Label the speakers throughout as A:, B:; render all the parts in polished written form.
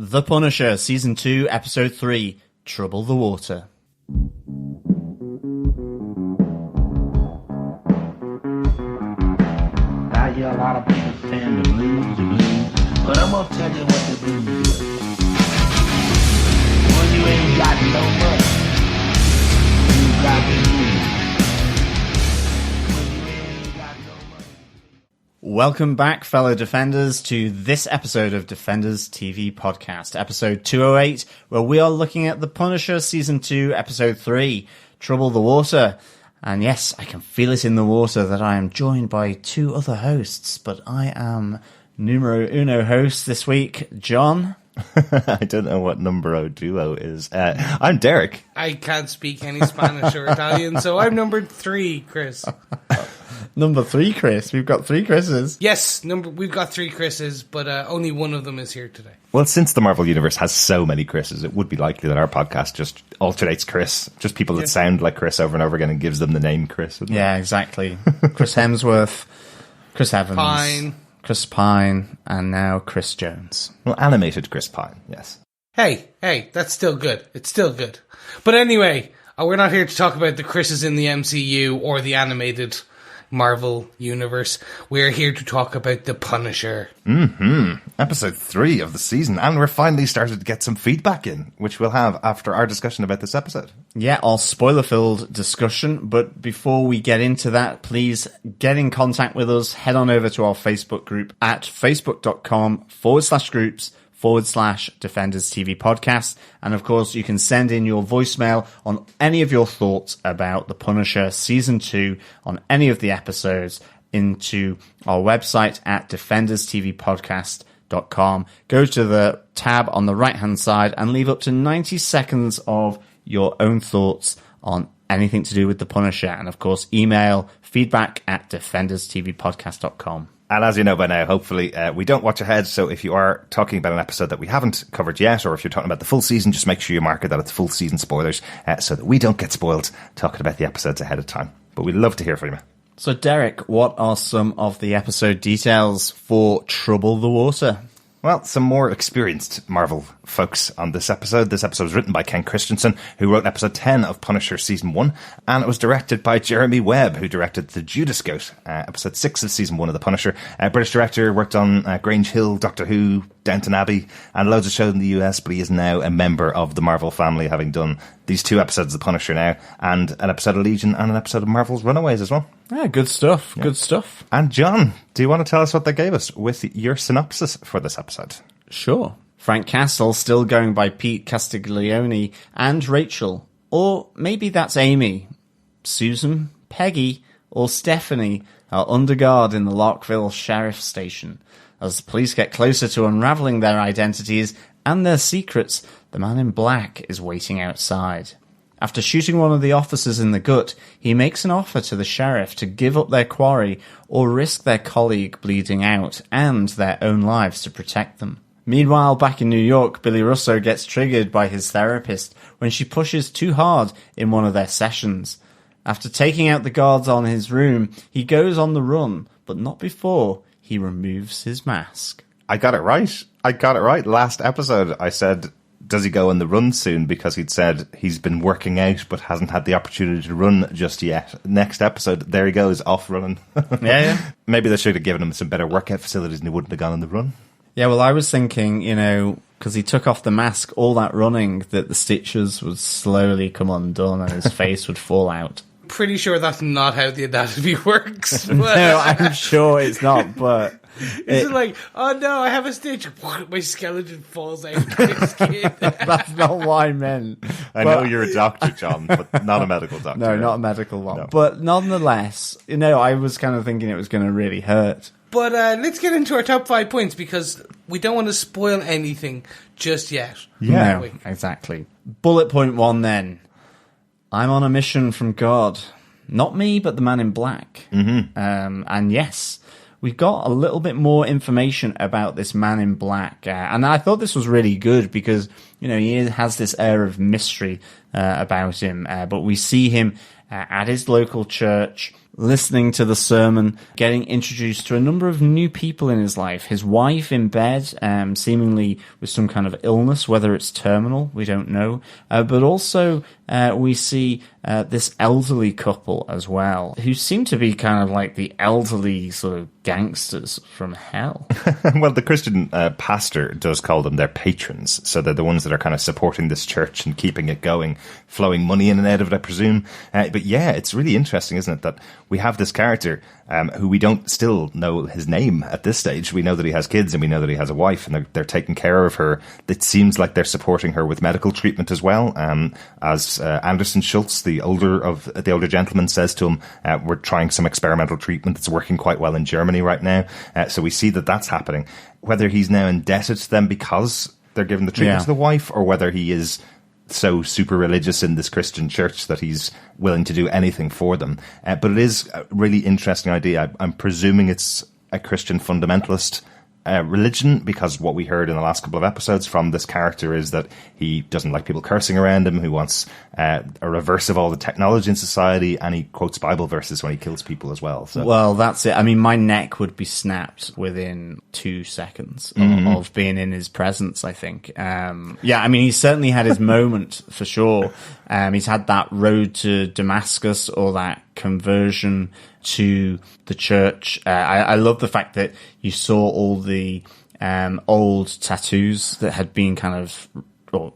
A: The Punisher, Season 2, Episode 3, Trouble the Water.
B: I hear a lot of people saying the blues, but I'm gonna tell you what the blues is. When you ain't got no money, you got the blues. When you ain't got no money.
A: Welcome back, fellow Defenders, to this episode of Defenders TV Podcast, episode 208, where we are looking at The Punisher, Season 2, Episode 3, Trouble the Water. And yes, I can feel it in the water that I am joined by two other hosts, but I am numero uno host this week, John.
C: I don't know what numero duo is. I'm Derek.
D: I can't speak any Spanish or Italian, so I'm number 3, Chris.
A: Number 3, Chris. We've got 3 Chris's.
D: Yes, we've got 3 Chris's, but only one of them is here today.
C: Well, since the Marvel Universe has so many Chris's, it would be likely that our podcast just alternates Chris. Just people that sound like Chris over and over again and gives them the name Chris.
A: Yeah, exactly. Chris Hemsworth, Chris Evans,
D: Pine.
A: Chris Pine, and now Chris Jones.
C: Well, animated Chris Pine, yes.
D: Hey, that's still good. It's still good. But anyway, we're not here to talk about the Chris's in the MCU or the animated Marvel Universe. We're here to talk about The Punisher.
C: Episode 3 of the season, and we're finally started to get some feedback in, which we'll have after our discussion about this episode.
A: Yeah, our spoiler-filled discussion, but before we get into that, please get in contact with us. Head on over to our Facebook group at facebook.com/groups/Defenders TV Podcast. And of course, you can send in your voicemail on any of your thoughts about The Punisher Season 2 on any of the episodes into our website at defenderstvpodcast.com. Go to the tab on the right-hand side and leave up to 90 seconds of your own thoughts on anything to do with The Punisher. And of course, email feedback at defenderstvpodcast.com.
C: And as you know by now, hopefully, we don't watch ahead. So if you are talking about an episode that we haven't covered yet, or if you're talking about the full season, just make sure you mark it that it's full season spoilers, so that we don't get spoiled talking about the episodes ahead of time. But we'd love to hear from you.
A: So, Derek, what are some of the episode details for Trouble the Water?
C: Well, some more experienced Marvel folks on this episode. This episode was written by Ken Christensen, who wrote episode 10 of Punisher Season 1, and it was directed by Jeremy Webb, who directed The Judas Goat, episode 6 of Season 1 of The Punisher. British director, worked on Grange Hill, Doctor Who, Downton Abbey, and loads of shows in the US, but he is now a member of the Marvel family, having done these 2 episodes of The Punisher now, and an episode of Legion, and an episode of Marvel's Runaways as well.
A: Yeah, good stuff, good stuff.
C: And John, do you want to tell us what they gave us with your synopsis for this episode?
A: Sure. Frank Castle still going by Pete Castiglione and Rachel. Or maybe that's Amy. Susan, Peggy, or Stephanie are under guard in the Larkville Sheriff Station. As the police get closer to unraveling their identities and their secrets, the man in black is waiting outside. After shooting one of the officers in the gut, he makes an offer to the sheriff to give up their quarry or risk their colleague bleeding out and their own lives to protect them. Meanwhile, back in New York, Billy Russo gets triggered by his therapist when she pushes too hard in one of their sessions. After taking out the guards on his room, he goes on the run, but not before he removes his mask.
C: I got it right. Last episode, I said, does he go on the run soon? Because he'd said he's been working out but hasn't had the opportunity to run just yet. Next episode, there he goes, off running.
A: Yeah.
C: Maybe they should have given him some better workout facilities and he wouldn't have gone on the run.
A: Yeah, well, I was thinking, because he took off the mask, all that running, that the stitches would slowly come undone and his face would fall out.
D: Pretty sure that's not how the anatomy works.
A: No, I'm sure it's not, but...
D: It's like, oh no, I have a stitch. My skeleton falls out of my skin.
A: That's not what I meant.
C: I know you're a doctor, John, but not a medical doctor.
A: No, not a medical one.
C: No.
A: But nonetheless, I was kind of thinking it was going to really hurt.
D: But let's get into our top 5 points, because we don't want to spoil anything just yet.
A: Yeah, no, exactly. Bullet point 1 then. I'm on a mission from God. Not me, but the man in black. Mm-hmm. And yes, we've got a little bit more information about this man in black. And I thought this was really good because, he has this air of mystery about him. But we see him at his local church listening to the sermon, getting introduced to a number of new people in his life. His wife in bed, seemingly with some kind of illness, whether it's terminal, we don't know. But also, we see this elderly couple as well, who seem to be kind of like the elderly sort of gangsters from hell.
C: Well, the Christian pastor does call them their patrons, so they're the ones that are kind of supporting this church and keeping it going, flowing money in and out of it, I presume. But yeah, it's really interesting, isn't it, that we have this character who we don't still know his name at this stage. We know that he has kids and we know that he has a wife, and they're taking care of her. It seems like they're supporting her with medical treatment as well. As Anderson Schultz, the older gentleman, says to him, we're trying some experimental treatment that's working quite well in Germany right now. So we see that that's happening. Whether he's now indebted to them because they're giving the treatment to the wife, or whether he is so super religious in this Christian church that he's willing to do anything for them. But it is a really interesting idea. I'm presuming it's a Christian fundamentalist religion, because what we heard in the last couple of episodes from this character is that he doesn't like people cursing around him, who wants a reverse of all the technology in society, and he quotes Bible verses when he kills people as well. So.
A: Well, that's it. I mean, my neck would be snapped within 2 seconds of being in his presence, I think. Yeah, I mean, he certainly had his moment, for sure. He's had that road to Damascus, or that conversion to the church. I love the fact that you saw all the old tattoos that had been kind of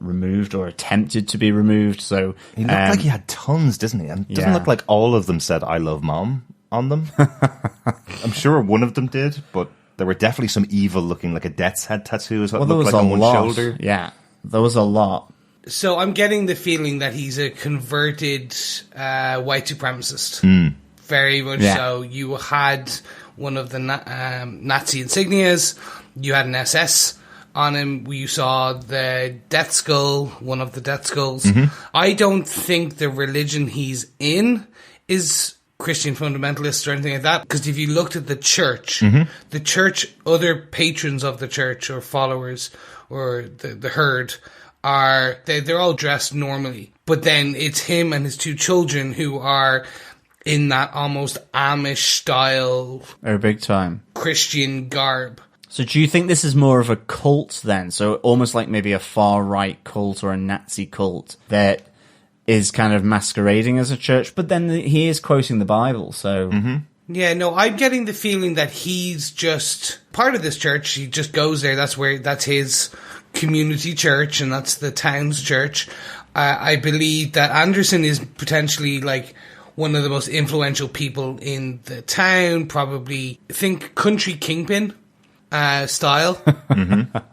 A: removed or attempted to be removed. So
C: he looked like he had tons, doesn't he? And it doesn't look like all of them said "I love Mom" on them. I'm sure one of them did, but there were definitely some evil looking, like a death's head tattoo as well.
A: There was
C: like on one
A: lot.
C: Shoulder.
A: Yeah, there was a lot.
D: So I'm getting the feeling that he's a converted white supremacist. Very much so. You had one of the Nazi insignias. You had an SS on him. You saw the death skull, one of the death skulls. I don't think the religion he's in is Christian fundamentalist or anything like that. Because if you looked at the church, other patrons of the church or followers or the herd, they're all dressed normally. But then it's him and his 2 children who are in that almost Amish style,
A: big time
D: Christian garb.
A: So do you think this is more of a cult then? So almost like maybe a far-right cult or a Nazi cult that is kind of masquerading as a church, but then he is quoting the Bible, so...
D: Yeah, no, I'm getting the feeling that he's just part of this church. He just goes there. That's his community church, and that's the town's church. I believe that Anderson is potentially like one of the most influential people in the town, probably, think country kingpin style.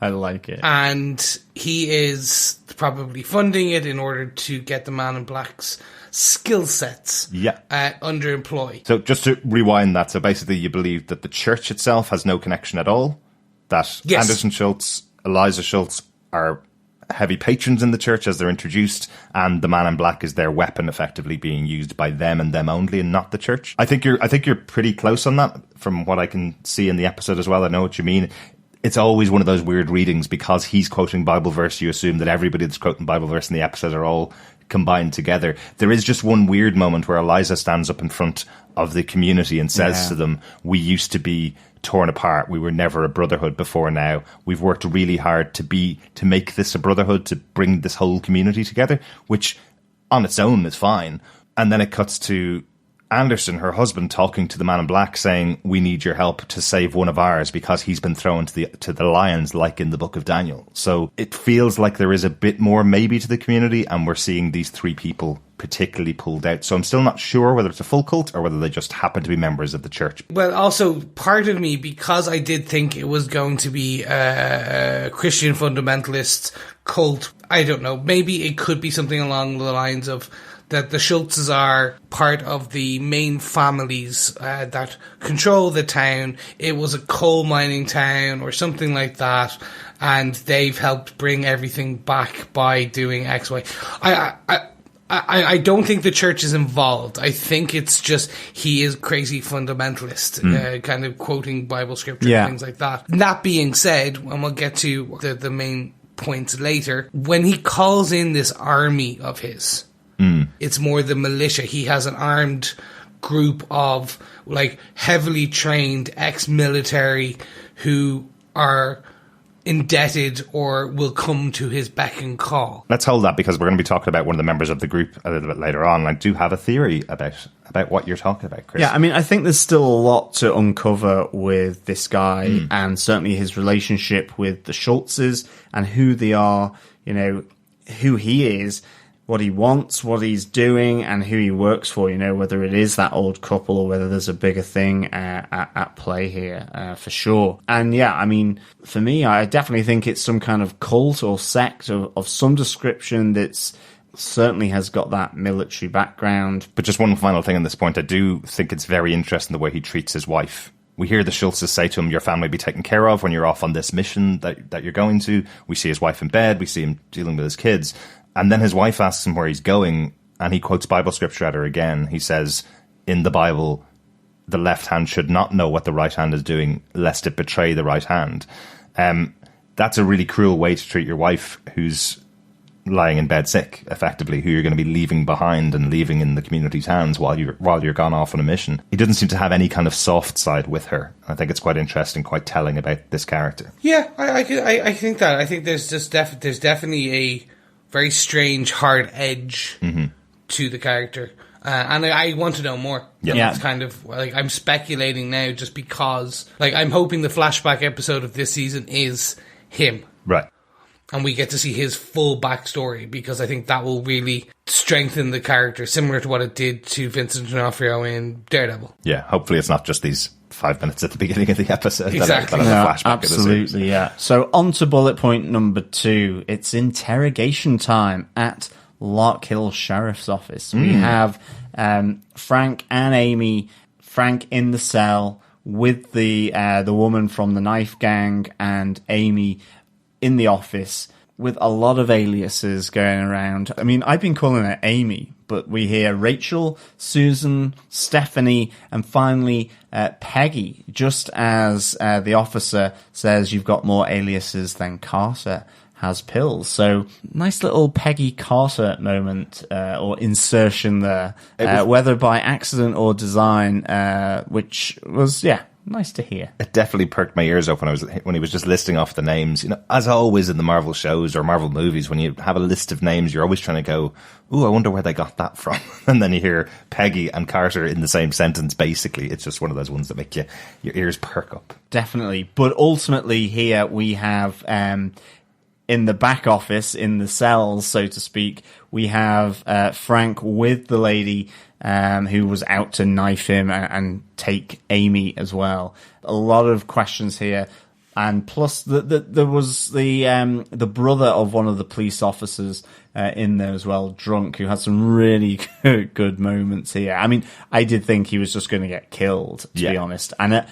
A: I like it.
D: And he is probably funding it in order to get the Man in Black's skill sets underemployed.
C: So just to rewind that, so basically you believe that the church itself has no connection at all, that Anderson Schultz, Eliza Schultz are heavy patrons in the church as they're introduced, and the Man in Black is their weapon, effectively being used by them and them only, and not the church. I think you're pretty close on that from what I can see in the episode as well. I know what you mean. It's always one of those weird readings, because he's quoting Bible verse. You assume that everybody that's quoting Bible verse in the episode are all combined together. There is just one weird moment where Eliza stands up in front of the community and says to them, "We used to be torn apart. We were never a brotherhood before now. We've worked really hard to make this a brotherhood, to bring this whole community together," which on its own is fine. And then it cuts to Anderson, her husband, talking to the Man in Black, saying, "We need your help to save one of ours because he's been thrown to the lions, like in the Book of Daniel." So it feels like there is a bit more maybe to the community, and we're seeing these 3 people particularly pulled out. So I'm still not sure whether it's a full cult or whether they just happen to be members of the church.
D: Well, also, part of me, because I did think it was going to be a Christian fundamentalist cult, I don't know, maybe it could be something along the lines of that the Schultzes are part of the main families that control the town. It was a coal mining town or something like that, and they've helped bring everything back by doing X, Y. I don't think the church is involved. I think it's just he is crazy fundamentalist, kind of quoting Bible scripture and things like that. That being said, and we'll get to the main points later, when he calls in this army of his, it's more the militia. He has an armed group of like heavily trained ex-military who are indebted or will come to his beck and call.
C: Let's hold that, because we're going to be talking about one of the members of the group a little bit later on. I do have a theory about what you're talking about, Chris.
A: Yeah, I mean, I think there's still a lot to uncover with this guy, and certainly his relationship with the Schultzes and who they are, you know, who he is, what he wants, what he's doing, and who he works for, you know, whether it is that old couple or whether there's a bigger thing at play here, for sure. And yeah, I mean, for me, I definitely think it's some kind of cult or sect of some description that's certainly has got that military background.
C: But just one final thing on this point, I do think it's very interesting the way he treats his wife. We hear the Schultzes say to him, your family be taken care of when you're off on this mission that you're going to. We see his wife in bed, we see him dealing with his kids. And then his wife asks him where he's going, and he quotes Bible scripture at her again. He says, in the Bible, the left hand should not know what the right hand is doing, lest it betray the right hand. That's a really cruel way to treat your wife, who's lying in bed sick, effectively, who you're going to be leaving behind and leaving in the community's hands while you're gone off on a mission. He doesn't seem to have any kind of soft side with her. I think it's quite interesting, quite telling about this character.
D: Yeah, I think that. I think there's definitely a very strange, hard edge to the character. And I want to know more.
A: Yeah.
D: It's kind of like I'm speculating now just because, like, I'm hoping the flashback episode of this season is him.
C: Right.
D: And we get to see his full backstory, because I think that will really strengthen the character, similar to what it did to Vincent D'Onofrio in Daredevil.
C: Yeah, hopefully it's not just these 5 minutes at the beginning of the episode.
D: Exactly.
C: That are flashback
A: Absolutely,
C: of the series.
A: yeah. So on to bullet point number 2. It's interrogation time at Lark Hill Sheriff's Office. We have Frank and Amy. Frank in the cell with the woman from the knife gang, and Amy in the office with a lot of aliases going around. I mean, I've been calling her Amy, but we hear Rachel, Susan, Stephanie, and finally Peggy, just as the officer says you've got more aliases than Carter has pills. So nice little Peggy Carter moment or insertion there, whether by accident or design, which was, nice to hear.
C: It definitely perked my ears up when he was just listing off the names. You know, as always in the Marvel shows or Marvel movies, when you have a list of names, you're always trying to go, ooh, I wonder where they got that from. And then you hear Peggy and Carter in the same sentence, basically. It's just one of those ones that make your ears perk up.
A: Definitely. But ultimately here we have, in the back office, in the cells, so to speak, we have Frank with the lady who was out to knife him and take Amy as well. A lot of questions here, and plus there was the brother of one of the police officers in there as well, drunk, who had some really good moments here. I mean, I did think he was just going to get killed, to be honest. And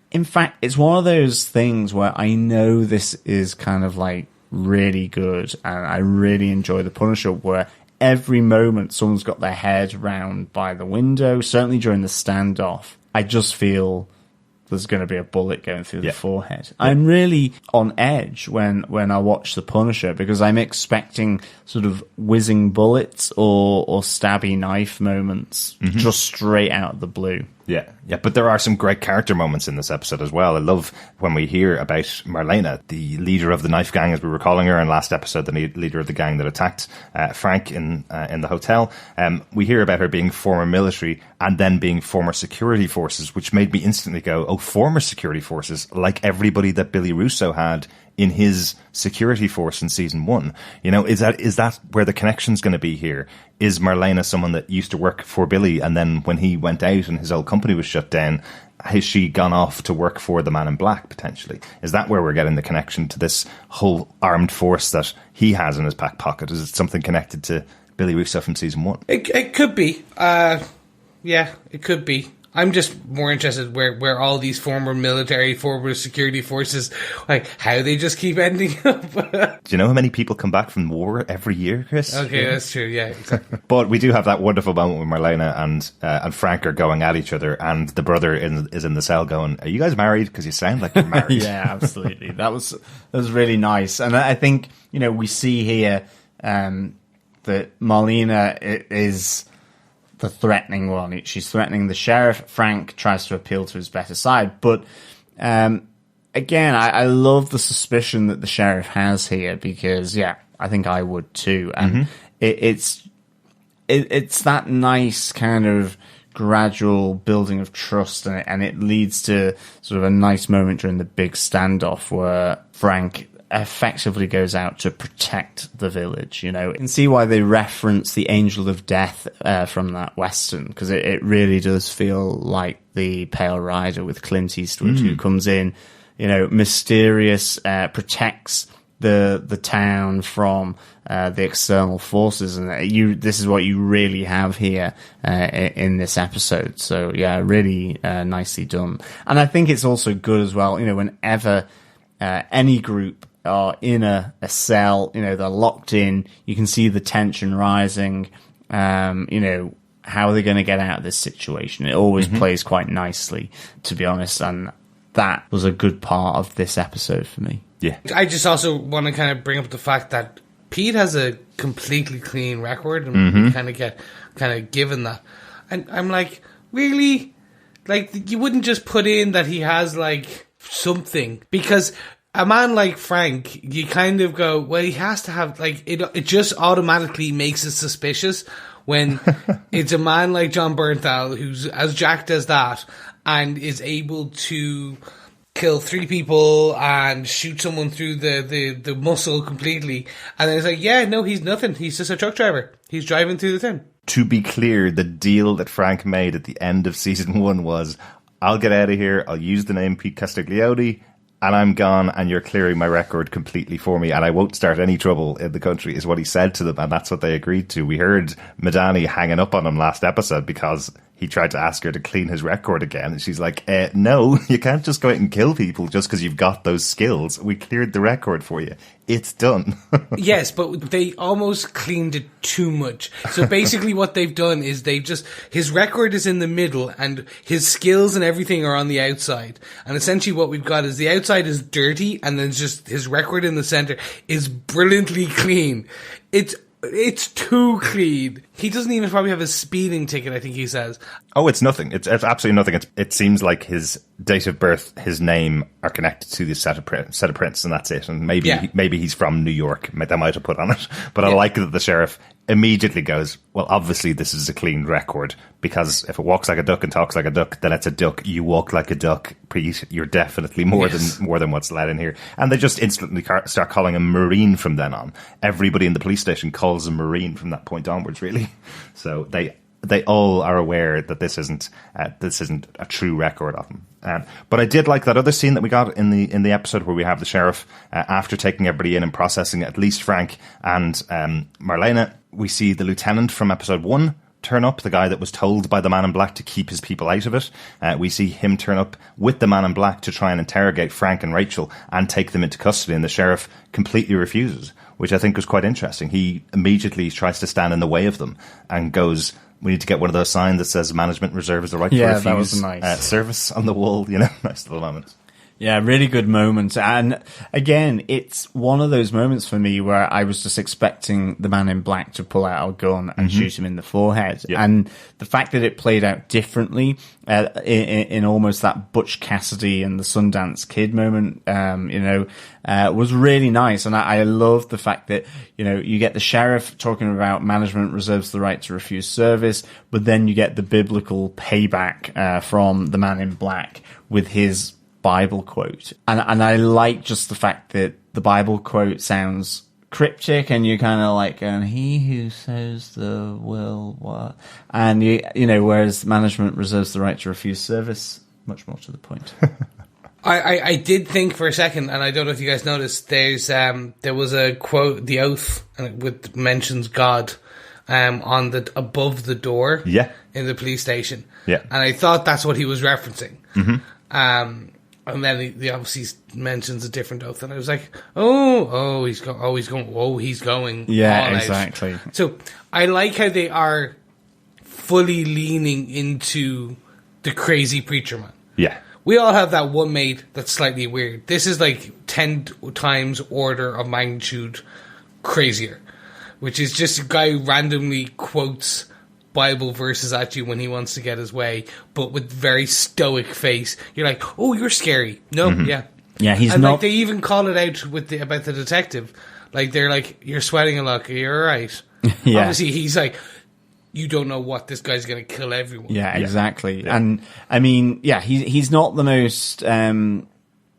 A: in fact, it's one of those things where I know this is kind of like really good, and I really enjoy the Punisher, where every moment someone's got their head round by the window, certainly during the standoff, I just feel there's going to be a bullet going through the forehead. I'm really on edge when I watch the Punisher, because I'm expecting sort of whizzing bullets or stabby knife moments just straight out of the blue.
C: Yeah, but there are some great character moments in this episode as well. I love when we hear about Marlena, the leader of the knife gang, as we were calling her in last episode, the leader of the gang that attacked Frank in the hotel. We hear about her being former military and then being former security forces, which made me instantly go, oh, former security forces, like everybody that Billy Russo had in his security force in season 1. You know, is that where the connection's going to be here? Is Marlena someone that used to work for Billy, and then when he went out and his old company was shut down, has she gone off to work for the Man in Black, potentially? Is that where we're getting the connection to this whole armed force that he has in his back pocket? Is it something connected to Billy Russo from season 1?
D: It could be. It could be. I'm just more interested where all these former military, former security forces, like, how they just keep ending up.
C: Do you know how many people come back from war every year, Chris?
D: Okay, that's true, yeah, exactly.
C: But we do have that wonderful moment where Marlena and Frank are going at each other, and the brother is in the cell going, are you guys married? Because you sound like you're married.
A: Yeah, absolutely. That was really nice. And I think, we see here that Marlena is the threatening one. She's threatening the sheriff. Frank tries to appeal to his better side. But again, I love the suspicion that the sheriff has here because, yeah, I think I would too. And it's that nice kind of gradual building of trust, and it leads to sort of a nice moment during the big standoff where Frank effectively goes out to protect the village. You know, you can see why they reference the Angel of Death from that Western, because it really does feel like the Pale Rider with Clint Eastwood, who comes in, you know, mysterious, protects the town from the external forces, and this is what you really have here in this episode. So yeah, really nicely done. And I think it's also good as well, you know, whenever any group are in a cell, you know, they're locked in, you can see the tension rising, you know, how are they going to get out of this situation? It always plays quite nicely, to be honest, and that was a good part of this episode for me.
C: Yeah.
D: I just also want to kind of bring up the fact that Pete has a completely clean record, and we kind of given that. And I'm like, really? Like, you wouldn't just put in that he has, like, something? Because a man like Frank, you kind of go, well, he has to have, like, it just automatically makes it suspicious when it's a man like John Bernthal who's as jacked as that and is able to kill 3 people and shoot someone through the muscle completely. And then it's like, yeah, no, he's nothing. He's just a truck driver. He's driving through the thing.
C: To be clear, the deal that Frank made at the end of season 1 was, I'll get out of here, I'll use the name Pete Castiglione, and I'm gone, and you're clearing my record completely for me, and I won't start any trouble in the country, is what he said to them, and that's what they agreed to. We heard Madani hanging up on him last episode because he tried to ask her to clean his record again, and she's like, no, you can't just go out and kill people just because you've got those skills. We cleared the record for you. It's done.
D: Yes, but they almost cleaned it too much. So basically what they've done is his record is in the middle and his skills and everything are on the outside. And essentially what we've got is the outside is dirty and then just his record in the center is brilliantly clean. It's too clean. He doesn't even probably have a speeding ticket, I think he says.
C: Oh, it's nothing. It's absolutely nothing. It seems like his date of birth, his name are connected to this set of prints, and that's it. And maybe he's from New York. They might have put on it. But I like that the sheriff immediately goes, well, obviously this is a clean record, because if it walks like a duck and talks like a duck, then it's a duck. You walk like a duck, Pete. You're definitely more than what's let in here. And they just instantly start calling him Marine from then on. Everybody in the police station calls him Marine from that point onwards, really. So they all are aware that this isn't a true record of him. But I did like that other scene that we got in the episode where we have the sheriff after taking everybody in and processing at least Frank and Marlena. We see the lieutenant from episode 1 turn up, the guy that was told by the man in black to keep his people out of it. We see him turn up with the man in black to try and interrogate Frank and Rachel and take them into custody, and the sheriff completely refuses, which I think was quite interesting. He immediately tries to stand in the way of them and goes, we need to get one of those signs that says management reserves the right to refuse
A: that was nice.
C: Service on the wall, you know. Nice little moment.
A: Yeah, really good moment. And again, it's one of those moments for me where I was just expecting the man in black to pull out a gun and shoot him in the forehead. Yep. And the fact that it played out differently in almost that Butch Cassidy and the Sundance Kid moment, was really nice. And I love the fact that, you know, you get the sheriff talking about management reserves the right to refuse service, but then you get the biblical payback from the man in black with his Bible quote. And I like just the fact that the Bible quote sounds cryptic and you're kind of like, and he who sows the will, what? And you know, whereas management reserves the right to refuse service, much more to the point.
D: I did think for a second, and I don't know if you guys noticed, there was a quote, the oath, with mentions God, on the above the door, in the police station, and I thought that's what he was referencing. And then he obviously mentions a different oath, and I was like, he's going.
A: Yeah,
D: all
A: exactly.
D: Out. So I like how they are fully leaning into the crazy preacher man.
C: Yeah.
D: We all have that one mate that's slightly weird. This is like 10 times order of magnitude crazier, which is just a guy who randomly quotes Bible verses at you when he wants to get his way, but with very stoic face. You're like, oh, you're scary. No, yeah.
A: Yeah, he's
D: and
A: not...
D: like they even call it out about the detective. Like, they're like, you're sweating a lot, you're alright.
A: Yeah.
D: Obviously, he's like, you don't know what this guy's going to kill everyone.
A: Yeah, exactly. Yeah. And, I mean, yeah, he's not the most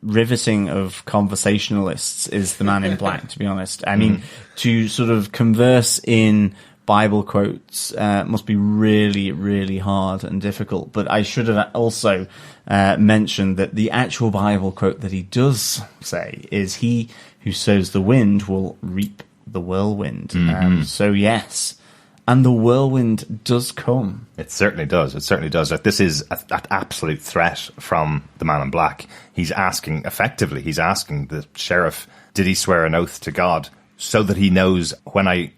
A: riveting of conversationalists, is the Man in Black, to be honest. I mean, to sort of converse in Bible quotes must be really, really hard and difficult. But I should have also mentioned that the actual Bible quote that he does say is, he who sows the wind will reap the whirlwind. So yes, and the whirlwind does come.
C: It certainly does. It certainly does. Like, this is an absolute threat from the Man in Black. He's asking the sheriff, did he swear an oath to God, so that he knows when I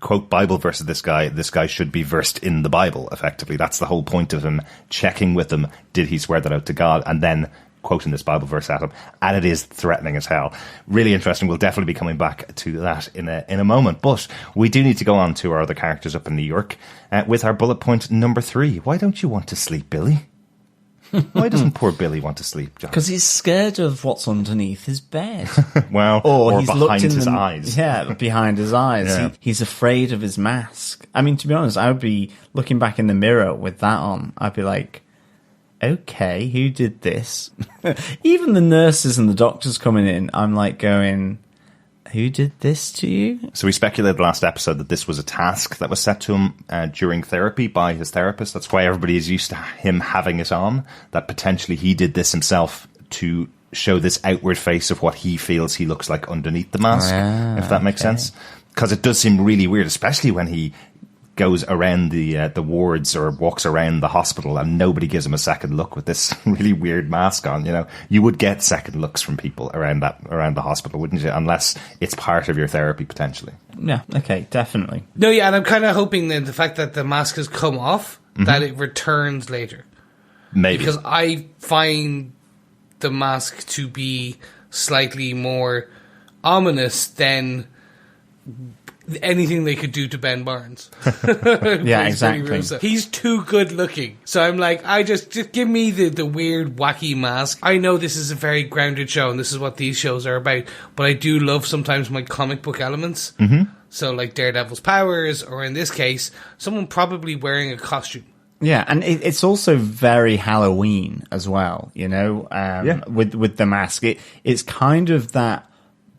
C: quote Bible verse of this guy should be versed in the Bible, effectively. That's the whole point of him checking with him, did he swear that out to God, and then quoting this Bible verse at him. And it is threatening as hell. Really interesting. We'll definitely be coming back to that in a moment. But we do need to go on to our other characters up in New York with our bullet point number 3. Why don't you want to sleep, Billy? Why doesn't poor Billy want to sleep, John?
A: Because he's scared of what's underneath his bed.
C: Well, or
A: he's
C: behind his eyes.
A: Yeah, behind his eyes.
C: Yeah.
A: He's afraid of his mask. I mean, to be honest, I would be looking back in the mirror with that on. I'd be like, okay, who did this? Even the nurses and the doctors coming in, I'm like going, who did this to you?
C: So we speculated last episode that this was a task that was set to him during therapy by his therapist. That's why everybody is used to him having it on, that potentially he did this himself to show this outward face of what he feels he looks like underneath the mask, if that makes sense. Because it does seem really weird, especially when he goes around the wards or walks around the hospital and nobody gives him a second look with this really weird mask on. You know, you would get second looks from people around the hospital, wouldn't you? Unless it's part of your therapy potentially.
A: Yeah, okay, definitely.
D: No, yeah, and I'm kind of hoping that the fact that the mask has come off, that it returns later.
C: Maybe.
D: Because I find the mask to be slightly more ominous than anything they could do to Ben Barnes.
A: Yeah, exactly.
D: He's too good looking. So I'm like, just give me the weird, wacky mask. I know this is a very grounded show and this is what these shows are about, but I do love sometimes my comic book elements. So like Daredevil's powers, or in this case, someone probably wearing a costume.
A: Yeah, and it's also very Halloween as well, you know, with the mask. It's kind of that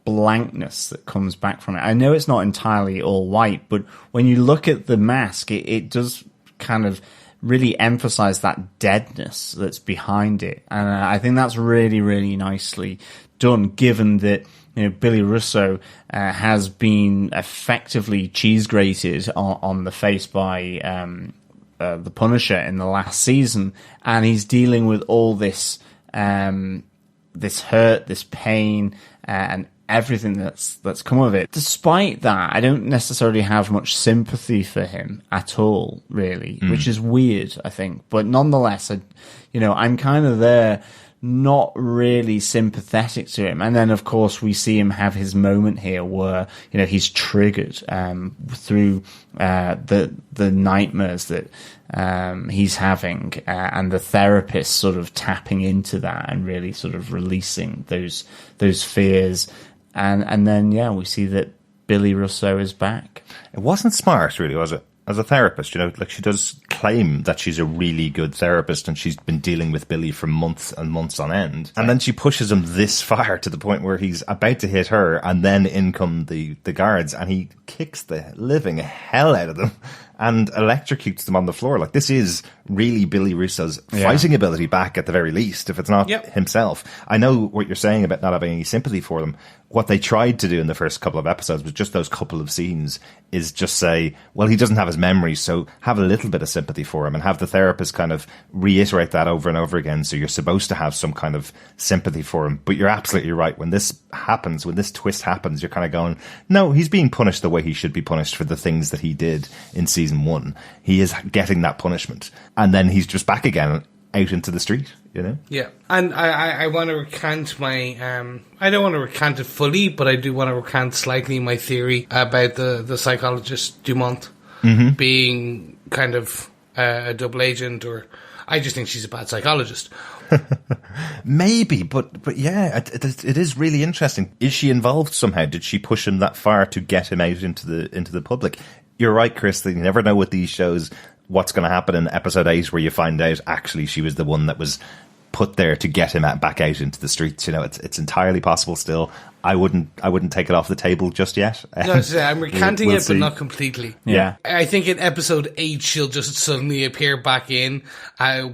A: blankness that comes back from it. I know it's not entirely all white, but when you look at the mask, it does kind of really emphasize that deadness that's behind it. And I think that's really, really nicely done, given that, you know, Billy Russo has been effectively cheese grated on the face by the Punisher in the last season, and he's dealing with all this this hurt, this pain, and everything that's come of it. Despite that, I don't necessarily have much sympathy for him at all, really, which is weird, I think. But nonetheless, I'm kind of there, not really sympathetic to him. And then, of course, we see him have his moment here where, you know, he's triggered through the nightmares that he's having, and the therapist sort of tapping into that and really sort of releasing those fears. And then, we see that Billy Russo is back.
C: It wasn't smart, really, was it? As a therapist, you know, like, she does claim that she's a really good therapist and she's been dealing with Billy for months and months on end. And then she pushes him this far to the point where he's about to hit her, and then in come the guards, and he kicks the living hell out of them and electrocutes them on the floor. Like, this is really Billy Russo's fighting ability back at the very least, if it's not himself. I know what you're saying about not having any sympathy for them. What they tried to do in the first couple of episodes was just those couple of scenes is just say, well, he doesn't have his memories, so have a little bit of sympathy for him, and have the therapist kind of reiterate that over and over again. So you're supposed to have some kind of sympathy for him. But you're absolutely right. When this happens, when this twist happens, you're kind of going, no, he's being punished the way he should be punished for the things that he did in season 1. He is getting that punishment. And then he's just back again out into the street, you know? Yeah.
D: And I want to recant my, I don't want to recant it fully, but I do want to recant slightly my theory about the psychologist Dumont being kind of a double agent, or I just think she's a bad psychologist.
C: Maybe, but yeah, it is really interesting. Is she involved somehow? Did she push him that far to get him out into the public? You're right, Chris, that you never know with these shows what's going to happen in episode 8, where you find out actually she was the one that was put there to get him back out into the streets. You know, it's entirely possible still. I wouldn't take it off the table just yet.
D: No, I'm recanting
C: we'll
D: it,
C: see.
D: but not completely.
A: Yeah.
D: I think in episode 8 she'll just suddenly appear back in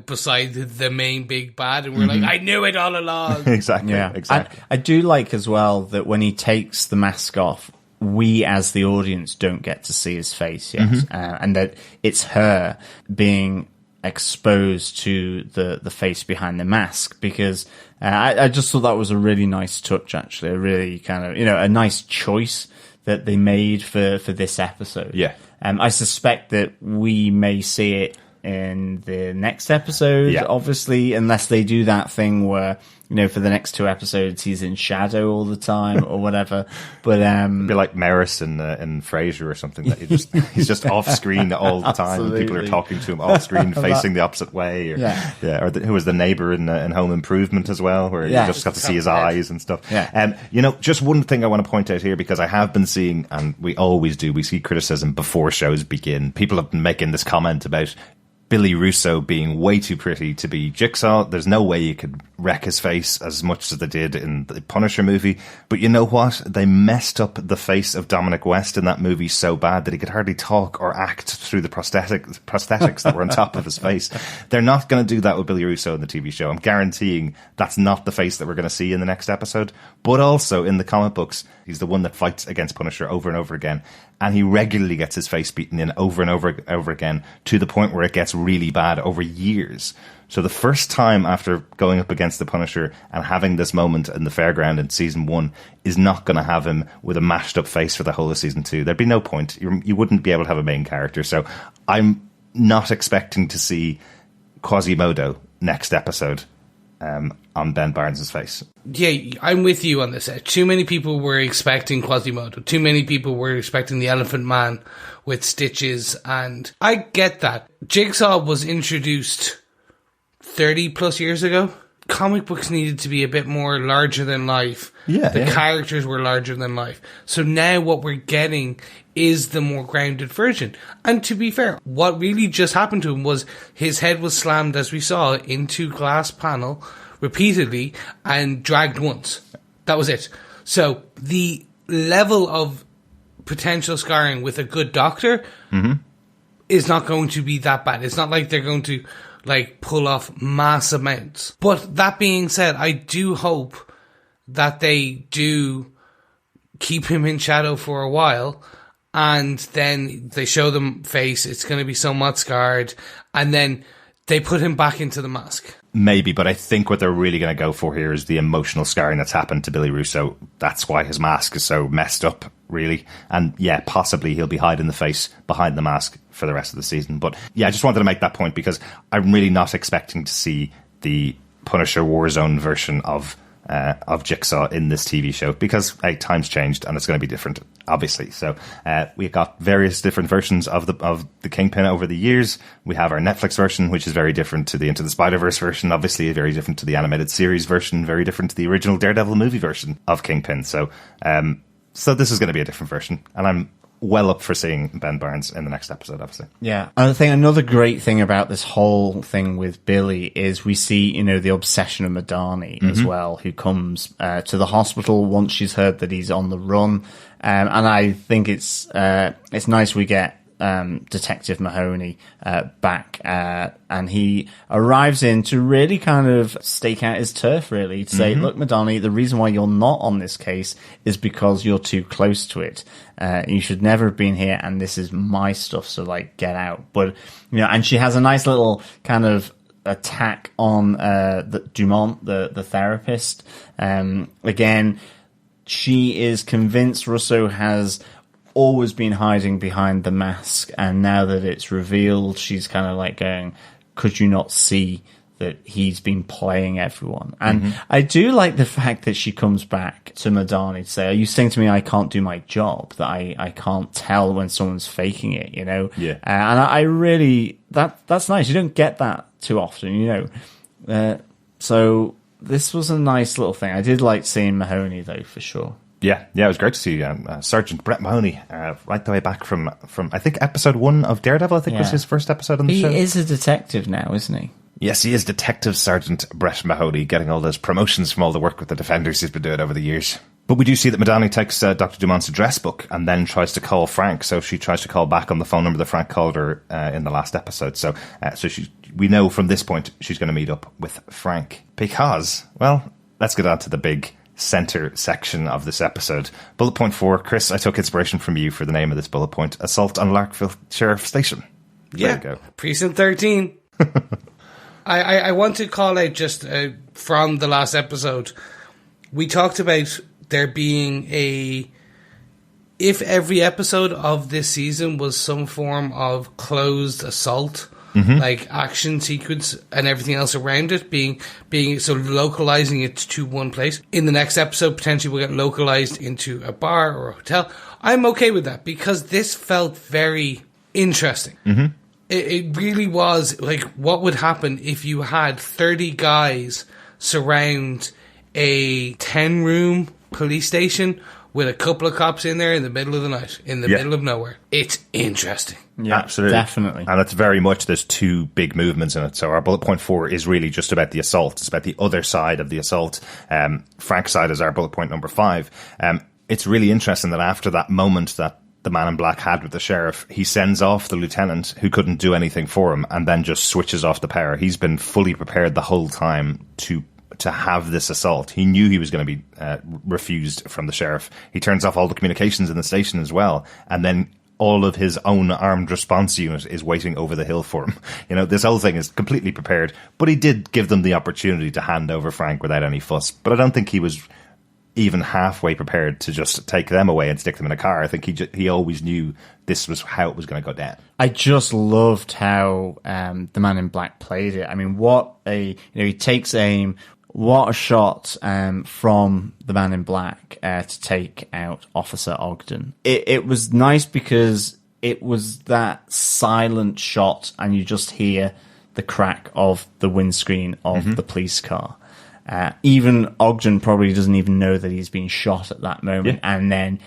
D: beside the main big bad, and we're like, I knew it all along.
C: Exactly.
A: Yeah,
C: Exactly.
A: I do like as well that when he takes the mask off, we as the audience don't get to see his face yet, and that it's her being exposed to the face behind the mask, because I just thought that was a really nice touch, actually, a really kind of, a nice choice that they made for this episode.
C: Yeah.
A: I suspect that we may see it in the next episode, obviously, unless they do that thing where, for the next 2 episodes he's in shadow all the time or whatever. But
C: It'd be like Maris in Frasier or something, that he's just off screen all the time, and people are talking to him off screen facing the opposite way. Or, who was the neighbor in Home Improvement as well, where you just got to see his eyes and stuff. Just one thing I want to point out here, because I have been seeing, and we always do, we see criticism before shows begin. People have been making this comment about Billy Russo being way too pretty to be Jigsaw. There's no way you could wreck his face as much as they did in the Punisher movie. But you know what? They messed up the face of Dominic West in that movie so bad that he could hardly talk or act through the prosthetics that were on top of his face. They're not going to do that with Billy Russo in the TV show. I'm guaranteeing that's not the face that we're going to see in the next episode. But also in the comic books, he's the one that fights against Punisher over and over again. And he regularly gets his face beaten in over and over again, to the point where it gets really bad over years. So the first time after going up against the Punisher and having this moment in the fairground in season 1 is not going to have him with a mashed up face for the whole of season 2. There'd be no point. You wouldn't be able to have a main character. So I'm not expecting to see Quasimodo next episode on Ben Barnes' face.
D: Yeah, I'm with you on this. Too many people were expecting Quasimodo. Too many people were expecting the Elephant Man with stitches, and I get that. Jigsaw was introduced 30 plus years ago. Comic books needed to be a bit more larger than life. The characters were larger than life. So now what we're getting is the more grounded version. And to be fair, what really just happened to him was his head was slammed, as we saw, into glass panel repeatedly and dragged once. That was it. So the level of potential scarring with a good doctor is not going to be that bad. It's not like they're going to pull off mass amounts. But that being said, I do hope that they do keep him in shadow for a while, and then they show them face, it's going to be somewhat scarred, and then they put him back into the mask.
C: Maybe, but I think what they're really going to go for here is the emotional scarring that's happened to Billy Russo. That's why his mask is so messed up, really. And yeah, possibly he'll be hiding the face behind the mask for the rest of the season. But yeah, I just wanted to make that point, because I'm really not expecting to see the Punisher Warzone version of Jigsaw in this TV show, because times changed and it's going to be different, obviously. So we've got various different versions of the Kingpin over the years. We have our Netflix version, which is very different to the Into the Spider-Verse version, obviously very different to the animated series version, very different to the original Daredevil movie version of Kingpin. So this is going to be a different version, and I'm well up for seeing Ben Barnes in the next episode, obviously.
A: Yeah. I think another great thing about this whole thing with Billy is we see, the obsession of Madani as well, who comes to the hospital once she's heard that he's on the run. And I think it's nice we get Detective Mahoney back, and he arrives in to really kind of stake out his turf, really, to say, look, Madani, the reason why you're not on this case is because you're too close to it. You should never have been here, and this is my stuff, so get out. But and she has a nice little kind of attack on the Dumont, the therapist. Again, she is convinced Russo has always been hiding behind the mask, and now that it's revealed, she's kind of going, could you not see that he's been playing everyone. And I do like the fact that she comes back to Madani to say, are you saying to me I can't do my job, that I can't tell when someone's faking it, you know?
C: Yeah.
A: And I really, that's nice. You don't get that too often, you know? So this was a nice little thing. I did like seeing Mahoney, though, for sure.
C: Yeah, it was great to see Sergeant Brett Mahoney right the way back from I think episode 1 of Daredevil. I think was his first episode on the show.
A: He is a detective now, isn't he?
C: Yes, he is Detective Sergeant Brett Mahoney, getting all those promotions from all the work with the Defenders he's been doing over the years. But we do see that Madani takes Dr. Dumont's address book and then tries to call Frank. So she tries to call back on the phone number that Frank called her in the last episode. So we know from this point she's going to meet up with Frank because, well, let's get on to the big center section of this episode. Bullet point 4, Chris, I took inspiration from you for the name of this bullet point: Assault on Larkville Sheriff Station. There you go.
D: Precinct 13. I want to call out just from the last episode, we talked about there being if every episode of this season was some form of closed assault, like action sequence and everything else around it being so localizing it to one place. In the next episode, potentially we'll get localized into a bar or a hotel. I'm okay with that because this felt very interesting. It really was like what would happen if you had 30 guys surround a 10-room police station with a couple of cops in there in the middle of the night, in the middle of nowhere. It's interesting.
A: Yeah,
C: absolutely.
A: Definitely.
C: And it's very much, there's two big movements in it. So our bullet point 4 is really just about the assault. It's about the other side of the assault. Frank's side is our bullet point number 5. It's really interesting that after that moment that the Man in Black had with the sheriff, he sends off the lieutenant who couldn't do anything for him and then just switches off the power. He's been fully prepared the whole time to have this assault. He knew he was going to be refused from the sheriff. He turns off all the communications in the station as well, and then all of his own armed response unit is waiting over the hill for him. You know, this whole thing is completely prepared, but he did give them the opportunity to hand over Frank without any fuss. But I don't think he was even halfway prepared to just take them away and stick them in a car. I think he always knew this was how it was going to go down. I
A: just loved how the Man in Black played it. I mean, he takes aim. What a shot from the Man in Black to take out Officer Ogden. It was nice because it was that silent shot and you just hear the crack of the windscreen of the police car. Even Ogden probably doesn't even know that he's been shot at that moment. Yeah. And then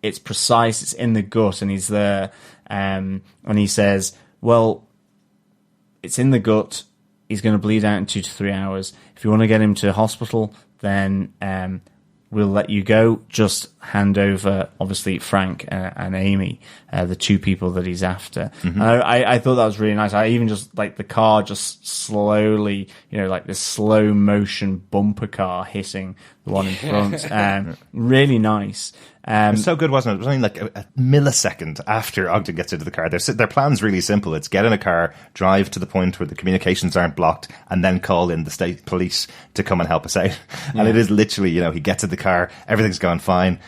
A: it's precise, it's in the gut, and he's there. And he says, well, it's in the gut. He's going to bleed out in 2 to 3 hours. If you want to get him to hospital, then we'll let you go. Just hand over, obviously, Frank and Amy, the two people that he's after. And I thought that was really nice. I even just, like, the car just slowly, like this slow motion bumper car hitting the one in front. Really nice.
C: It was so good, wasn't it? It was only like a millisecond after Ogden gets into the car. Their plan's really simple. It's get in a car, drive to the point where the communications aren't blocked, and then call in the state police to come and help us out. And it is literally, he gets in the car, everything's going fine,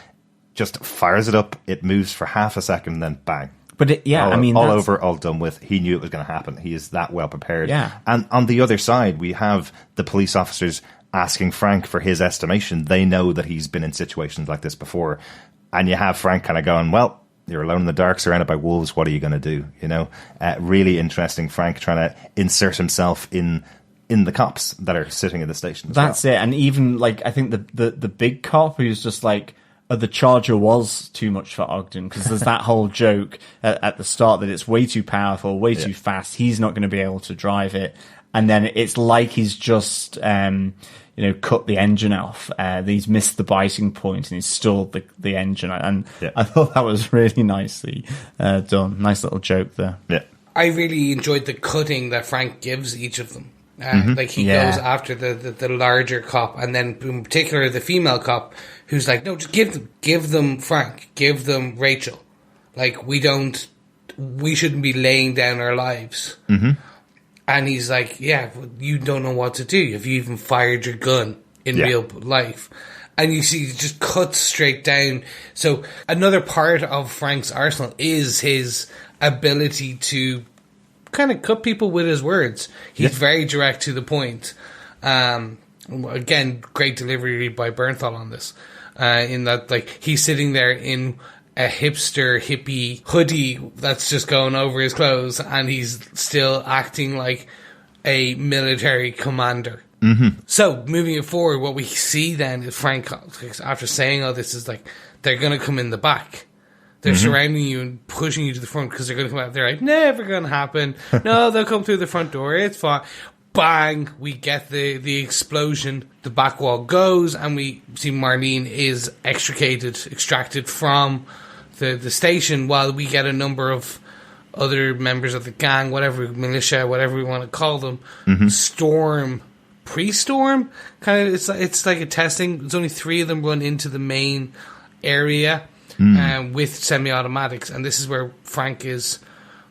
C: just fires it up, it moves for half a second, and then bang.
A: But
C: all over, all done with. He knew it was going to happen. He is that well prepared.
A: Yeah.
C: And on the other side, we have the police officers asking Frank for his estimation. They know that he's been in situations like this before. And you have Frank kind of going, well, you're alone in the dark, surrounded by wolves. What are you going to do? Really interesting. Frank trying to insert himself in the cops that are sitting in the station.
A: That's it. And even I think the big cop who's just like, the Charger was too much for Ogden, because there's that whole joke at the start that it's way too powerful, way too fast. He's not going to be able to drive it. And then it's like he's just, cut the engine off. He's missed the biting point and he's stalled the engine. And I thought that was really nicely done. Nice little joke there.
C: Yeah.
D: I really enjoyed the cutting that Frank gives each of them. He goes after the larger cop, and then in particular the female cop, who's like, no, just give them Frank, give them Rachel. Like, we shouldn't be laying down our lives. And he's like, yeah, you don't know what to do. Have you even fired your gun in real life? And you see, it just cuts straight down. So another part of Frank's arsenal is his ability to kind of cut people with his words. He's very direct to the point. Again, great delivery by Bernthal on this. In that, like, he's sitting there in a hipster hippie hoodie that's just going over his clothes, and he's still acting like a military commander. Mm-hmm. So, moving it forward, what we see then is Frank, after saying all this, is like, they're going to come in the back. They're surrounding you and pushing you to the front because they're going to come out. They're like, never going to happen. No, they'll come through the front door. It's fine. Bang! We get the explosion. The back wall goes, and we see Marlene is extracted from the station, while we get a number of other members of the gang, whatever, militia, whatever we want to call them, pre-storm. Kind of, it's like a testing. There's only 3 of them run into the main area. With semi-automatics, and this is where Frank is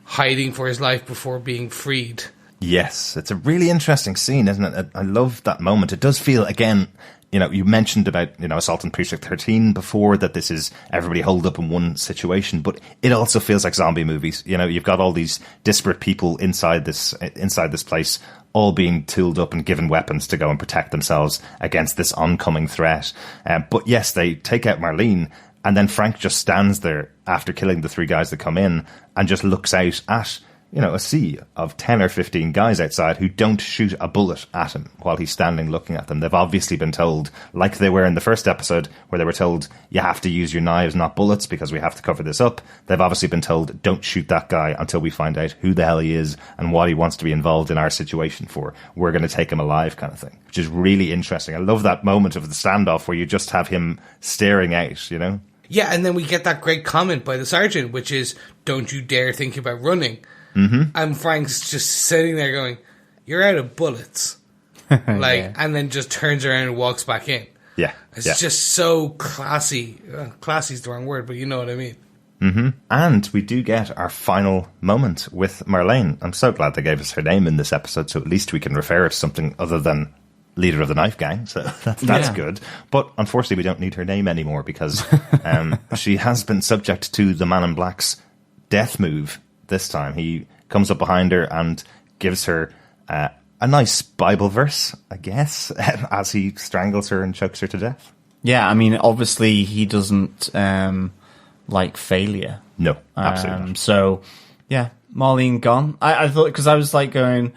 D: hiding for his life before being freed.
C: Yes, it's a really interesting scene, isn't it? I love that moment. It does feel, again, you mentioned about, Assault on Precinct 13 before, that this is everybody holed up in one situation, but it also feels like zombie movies. You've got all these disparate people inside this place, all being tooled up and given weapons to go and protect themselves against this oncoming threat. But yes, they take out Marlene, and then Frank just stands there after killing the 3 guys that come in and just looks out at, a sea of 10 or 15 guys outside who don't shoot a bullet at him while he's standing looking at them. They've obviously been told, like they were in the first episode, where they were told, you have to use your knives, not bullets, because we have to cover this up. They've obviously been told, don't shoot that guy until we find out who the hell he is and what he wants to be involved in our situation for. We're going to take him alive, kind of thing, which is really interesting. I love that moment of the standoff where you just have him staring out,
D: Yeah, and then we get that great comment by the sergeant, which is, don't you dare think about running. Mm-hmm. And Frank's just sitting there going, you're out of bullets. And then just turns around and walks back in.
C: Yeah.
D: It's just so classy. Classy's the wrong word, but you know what I mean.
C: Mm-hmm. And we do get our final moment with Marlene. I'm so glad they gave us her name in this episode, so at least we can refer to something other than leader of the knife gang, so that's good. But unfortunately, we don't need her name anymore because she has been subject to the Man in Black's death move this time. He comes up behind her and gives her a nice Bible verse, I guess, as he strangles her and chokes her to death.
A: Yeah, I mean, obviously he doesn't like failure.
C: No, absolutely not.
A: So, yeah, Marlene gone. I thought, because I was like going,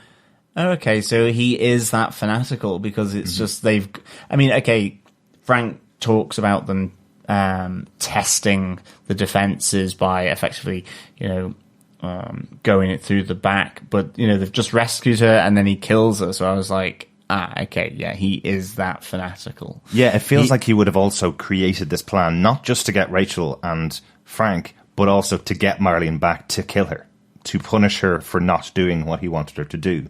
A: oh, okay, so he is that fanatical, because it's just Frank talks about them testing the defenses by effectively, going it through the back, but, they've just rescued her and then he kills her, so I was like, okay, yeah, he is that fanatical.
C: Yeah, it feels like he would have also created this plan, not just to get Rachel and Frank, but also to get Marlene back to kill her, to punish her for not doing what he wanted her to do.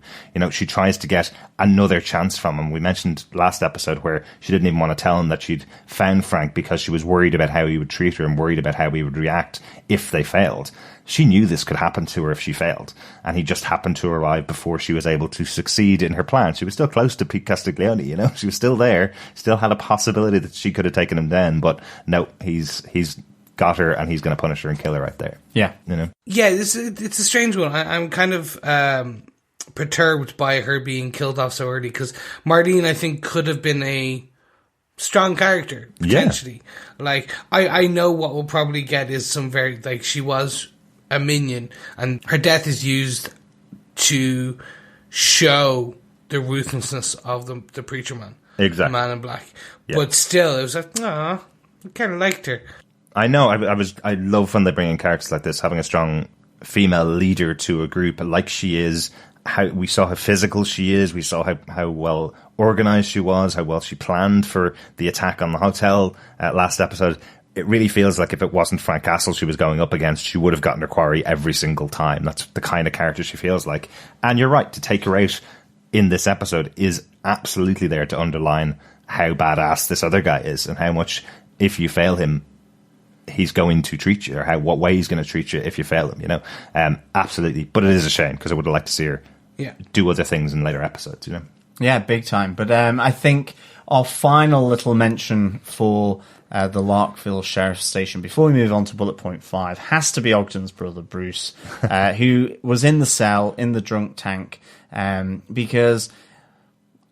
C: She tries to get another chance from him. We mentioned last episode where she didn't even want to tell him that she'd found Frank because she was worried about how he would treat her and worried about how he would react if they failed. She knew this could happen to her if she failed, and he just happened to arrive before she was able to succeed in her plan. She was still close to Pete Castiglione, she was still there, still had a possibility that she could have taken him down, but no, he's got her, and he's going to punish her and kill her right there.
A: Yeah.
D: Yeah, it's a strange one. I'm kind of perturbed by her being killed off so early, because Marlene, I think, could have been a strong character, potentially. Yeah. I know what we'll probably get is some very, she was a minion, and her death is used to show the ruthlessness of the preacher man.
C: Exactly.
D: The Man in Black.
C: Yeah.
D: But still, it was like, I kind of liked her.
C: I know. I love when they bring in characters like this, having a strong female leader to a group like she is. How we saw how physical she is. We saw how well organized she was, how well she planned for the attack on the hotel last episode. It really feels like if it wasn't Frank Castle she was going up against, she would have gotten her quarry every single time. That's the kind of character she feels like. And you're right, to take her out in this episode is absolutely there to underline how badass this other guy is, and how much, if you fail him, he's going to treat you, or what way he's going to treat you if you fail him, absolutely. But it is a shame, because I would have liked to see her do other things in later episodes, Yeah,
A: big time. But I think our final little mention for the Larkville Sheriff Station, before we move on to bullet point 5, has to be Ogden's brother, Bruce, who was in the cell, in the drunk tank, because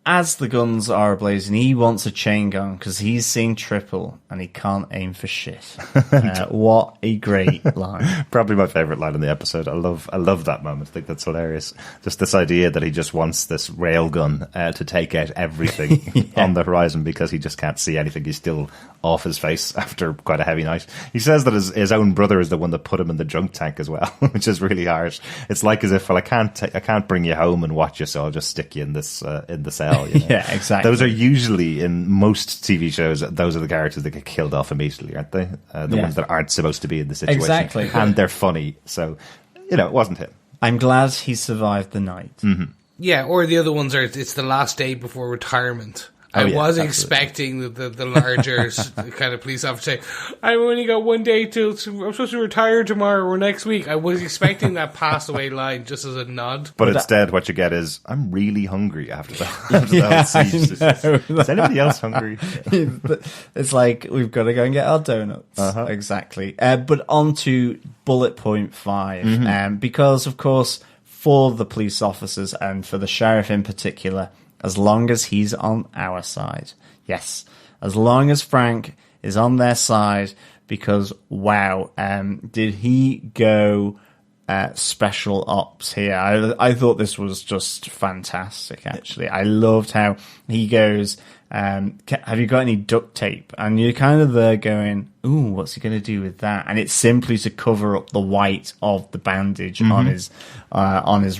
A: as the guns are ablazing, he wants a chain gun because he's seen triple and he can't aim for shit. What a great line.
C: Probably my favourite line in the episode. I love that moment. I think that's hilarious. Just this idea that he just wants this railgun to take out everything on the horizon because he just can't see anything. He's still off his face after quite a heavy night. He says that his own brother is the one that put him in the drunk tank as well, which is really harsh. It's like as if, well, I can't bring you home and watch you, so I'll just stick you in this in the cell. You know?
A: Yeah, exactly.
C: Those are usually, in most TV shows, those are the characters that get killed off immediately, aren't they? The ones that aren't supposed to be in the situation.
A: Exactly.
C: And they're funny. So, it wasn't him.
A: I'm glad he survived the night.
C: Mm-hmm.
D: Yeah, or the other ones are, it's the last day before retirement. I was expecting the larger kind of police officer say, I've only got one day till I'm supposed to retire tomorrow or next week. I was expecting that pass away line just as a nod.
C: But instead, what you get is, I'm really hungry after the whole siege. Is anybody else hungry?
A: It's like, we've got to go and get our donuts. Exactly. But on to bullet point 5. Because, of course, for the police officers and for the sheriff in particular, as long as he's on our side. Yes. As long as Frank is on their side, because, wow, did he go special ops here. I thought this was just fantastic, actually. I loved how he goes, have you got any duct tape? And you're kind of there going, ooh, what's he going to do with that? And it's simply to cover up the white of the bandage on his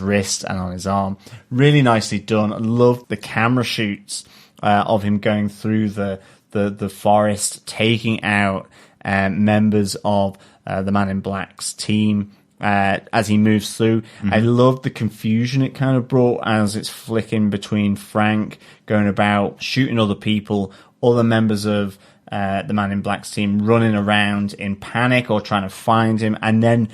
A: wrist and on his arm. Really nicely done. I love the camera shoots of him going through the forest, taking out members of the Man in Black's team as he moves through. I love the confusion it kind of brought as it's flicking between Frank going about shooting other people, other members of the Man in Black's team running around in panic or trying to find him, and then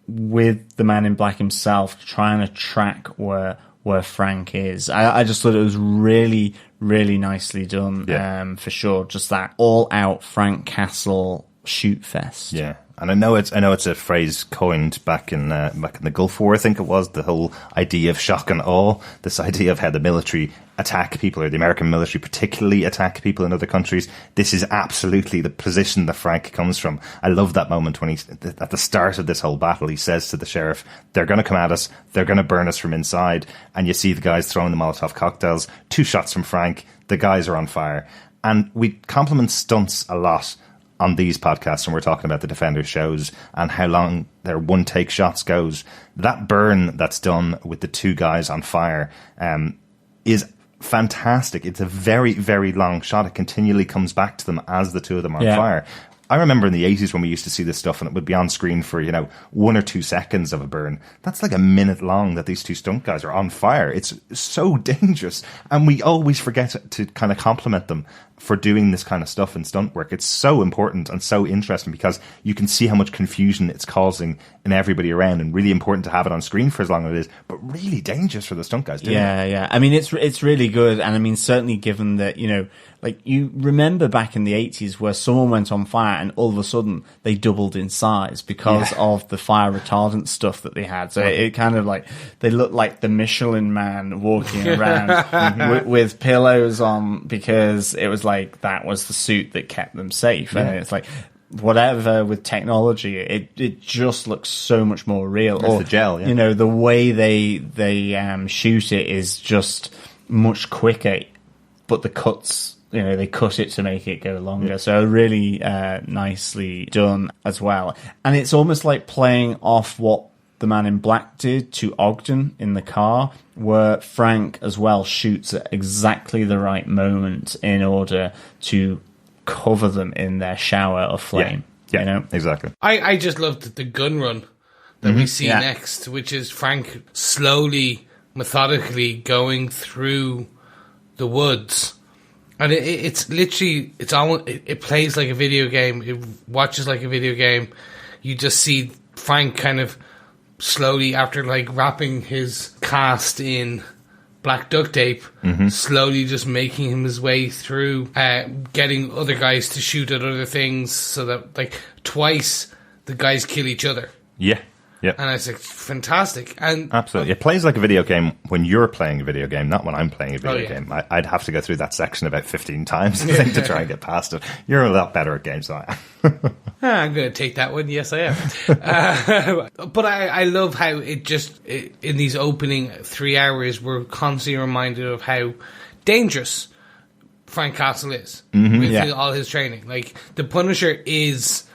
A: with the Man in Black himself trying to track where Frank is. I just thought it was really, really nicely done, for sure. Just that all-out Frank Castle shoot fest.
C: Yeah. And I know it's a phrase coined back in the Gulf War, I think it was, the whole idea of shock and awe, this idea of how the military attack people, or the American military particularly attack people in other countries. This is absolutely the position that Frank comes from. I love that moment when he's at the start of this whole battle, he says to the sheriff, they're going to come at us, they're going to burn us from inside, and you see the guys throwing the Molotov cocktails, 2 shots from Frank, the guys are on fire. And we compliment stunts a lot on these podcasts when we're talking about the Defenders shows and how long their one-take shots goes. That burn that's done with the 2 guys on fire is fantastic. It's a very, very long shot. It continually comes back to them as the 2 of them are on fire. I remember in the 80s when we used to see this stuff and it would be on screen for, 1 or 2 seconds of a burn. That's like a minute long that these 2 stunt guys are on fire. It's so dangerous. And we always forget to kind of compliment them for doing this kind of stuff in stunt work. It's so important and so interesting because you can see how much confusion it's causing in everybody around, and really important to have it on screen for as long as it is, but really dangerous for the stunt guys doing it.
A: Yeah. I mean, it's really good. And I mean, certainly given that, like you remember back in the 80s where someone went on fire and all of a sudden they doubled in size because of the fire retardant stuff that they had. So it kind of like, they looked like the Michelin Man walking around with pillows on, because it was like, that was the suit that kept them safe. And it's like, whatever with technology, it just looks so much more real.
C: It's the gel,
A: the way they shoot it is just much quicker, but the cuts, they cut it to make it go longer. Yeah. So really nicely done as well. And it's almost like playing off what the Man in Black did to Ogden in the car, where Frank as well shoots at exactly the right moment in order to cover them in their shower of flame.
C: Yeah, exactly.
D: I just loved the gun run that we see next, which is Frank slowly, methodically going through the woods. And it's literally, it plays like a video game. It watches like a video game. You just see Frank kind of slowly, after like wrapping his cast in black duct tape, slowly just making him his way through, getting other guys to shoot at other things, so that, like, twice the guys kill each other.
C: Yeah. Yeah.
D: And it's like fantastic. And
C: absolutely. It plays like a video game when you're playing a video game, not when I'm playing a video game. I'd have to go through that section about 15 times, I think, to try and get past it. You're a lot better at games than I am.
D: I'm going to take that one. Yes, I am. But I love how in these opening 3 hours, we're constantly reminded of how dangerous Frank Castle is with all his training. Like, the Punisher is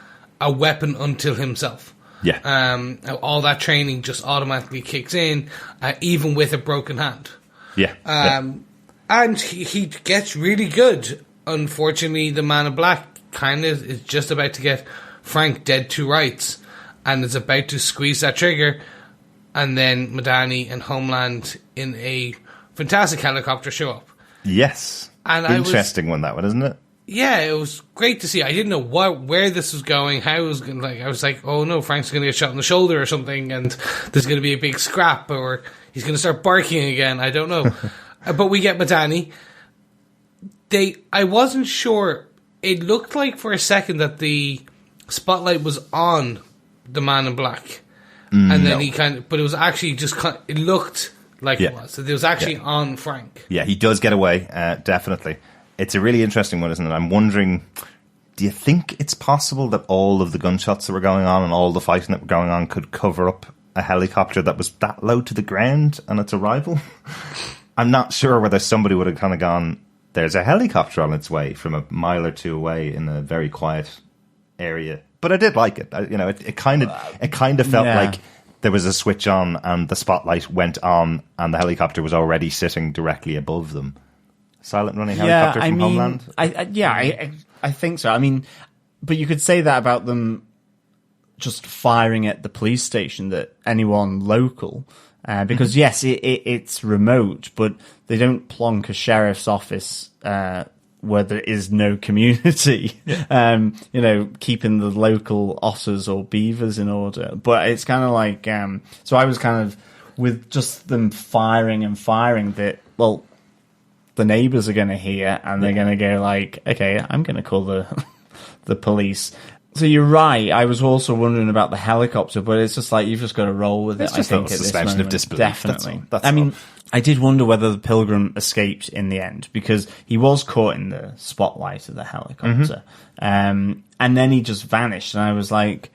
D: a weapon unto himself.
C: Yeah.
D: All that training just automatically kicks in, even with a broken hand.
C: Yeah.
D: And he gets really good. Unfortunately, the Man in Black kind of is just about to get Frank dead to rights, and is about to squeeze that trigger, and then Madani and Homeland in a fantastic helicopter show up.
C: Yes.
D: And
C: interesting one, that one, isn't it?
D: Yeah, it was great to see. I didn't know where this was going, how it was going. Like, I was like, oh no, Frank's going to get shot in the shoulder or something, and there's going to be a big scrap, or he's going to start barking again. I don't know. But we get Madani. I wasn't sure. It looked like for a second that the spotlight was on the Man in Black, and then he but it was actually just it looked like it was. So it was actually on Frank.
C: Yeah, he does get away, definitely. It's a really interesting one, isn't it? I'm wondering, do you think it's possible that all of the gunshots that were going on and all the fighting that were going on could cover up a helicopter that was that low to the ground and its arrival? I'm not sure whether somebody would have kind of gone, there's a helicopter on its way from a mile or two away in a very quiet area. But I did like it. It kind of felt like there was a switch on and the spotlight went on and the helicopter was already sitting directly above them. Silent running helicopter from Homeland?
A: I think so. I mean, but you could say that about them just firing at the police station, that anyone local, because yes, it's remote, but they don't plonk a sheriff's office where there is no community, keeping the local otters or beavers in order. But it's kind of like, so I was kind of, with just them firing that, well, the neighbors are going to hear and they're going to go like, okay, I'm going to call the police. So you're right. I was also wondering about the helicopter, but it's just like, you've just got to roll with it.
C: I think, at this moment. Of disbelief.
A: Definitely.
C: That's
A: I mean, I did wonder whether the Pilgrim escaped in the end, because he was caught in the spotlight of the helicopter. And then he just vanished. And I was like,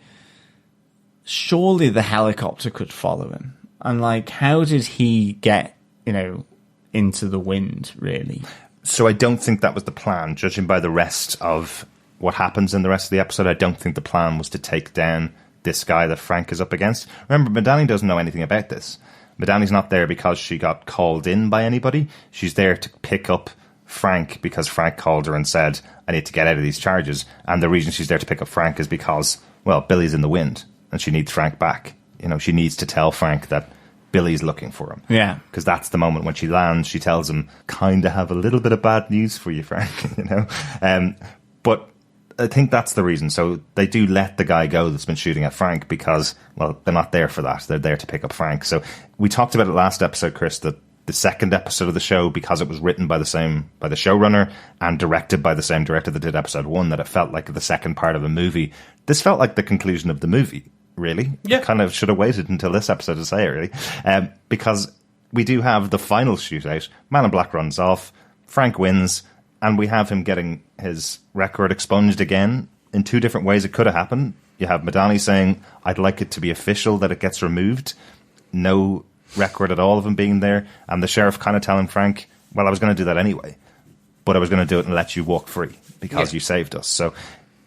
A: surely the helicopter could follow him. And like, how did he get, into the wind, really?
C: So I don't think that was the plan, judging by the rest of what happens in the rest of the episode. I don't think the plan was to take down this guy that Frank is up against. Remember, Madani doesn't know anything about this. Madani's not there because she got called in by anybody. She's there to pick up Frank because Frank called her and said, I need to get out of these charges. And the reason she's there to pick up Frank is because, well, Billy's in the wind and she needs Frank back. She needs to tell Frank that Billy's looking for him.
A: Yeah.
C: Because that's the moment when she lands, she tells him, kind of have a little bit of bad news for you, Frank, But I think that's the reason. So they do let the guy go that's been shooting at Frank because, well, they're not there for that. They're there to pick up Frank. So we talked about it last episode, Chris, that the second episode of the show, because it was written by the showrunner and directed by the same director that did episode 1, that it felt like the second part of a movie. This felt like the conclusion of the movie. Really? Yeah. Kind of should have waited until this episode to say it, really. Because we do have the final shootout. Man in Black runs off. Frank wins. And we have him getting his record expunged again in 2 different ways it could have happened. You have Madani saying, I'd like it to be official that it gets removed. No record at all of him being there. And the sheriff kind of telling Frank, well, I was going to do that anyway. But I was going to do it and let you walk free because you saved us. So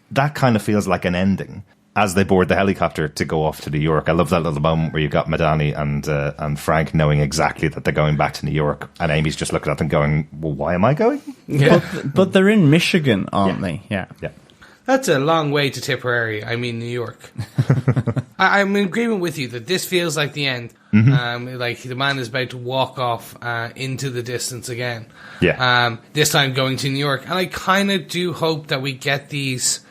C: that kind of feels like an ending. As they board the helicopter to go off to New York. I love that little moment where you've got Madani and Frank knowing exactly that they're going back to New York, and Amy's just looking at them going, well, why am I going?
A: Yeah. But they're in Michigan, aren't they? Yeah.
D: That's a long way to Tipperary. I mean, New York. I'm in agreement with you that this feels like the end. Like the man is about to walk off into the distance again.
C: Yeah.
D: This time going to New York. And I kind of do hope that we get these...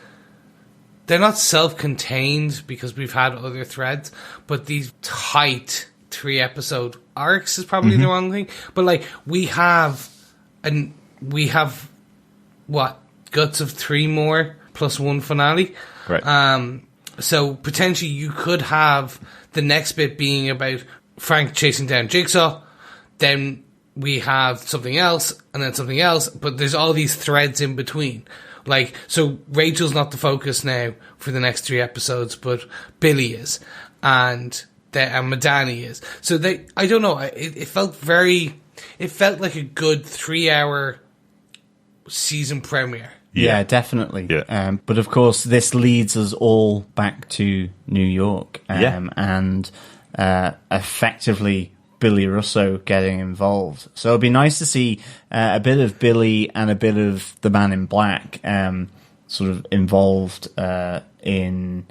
D: They're not self-contained because we've had other threads, but these tight 3-episode arcs is probably the wrong thing, but like we have what, guts of 3 more plus 1 finale,
C: Right.
D: so potentially you could have the next bit being about Frank chasing down Jigsaw, then we have something else, and then something else, but there's all these threads in between. Like, so Rachel's not the focus now for the next 3 episodes, but Billy is, and Madani is. So I don't know, it felt like a good 3-hour season premiere.
A: Yeah, definitely.
C: Yeah.
A: But of course, this leads us all back to New York, and effectively Billy Russo getting involved. So it'd be nice to see a bit of Billy and a bit of the Man in Black sort of involved in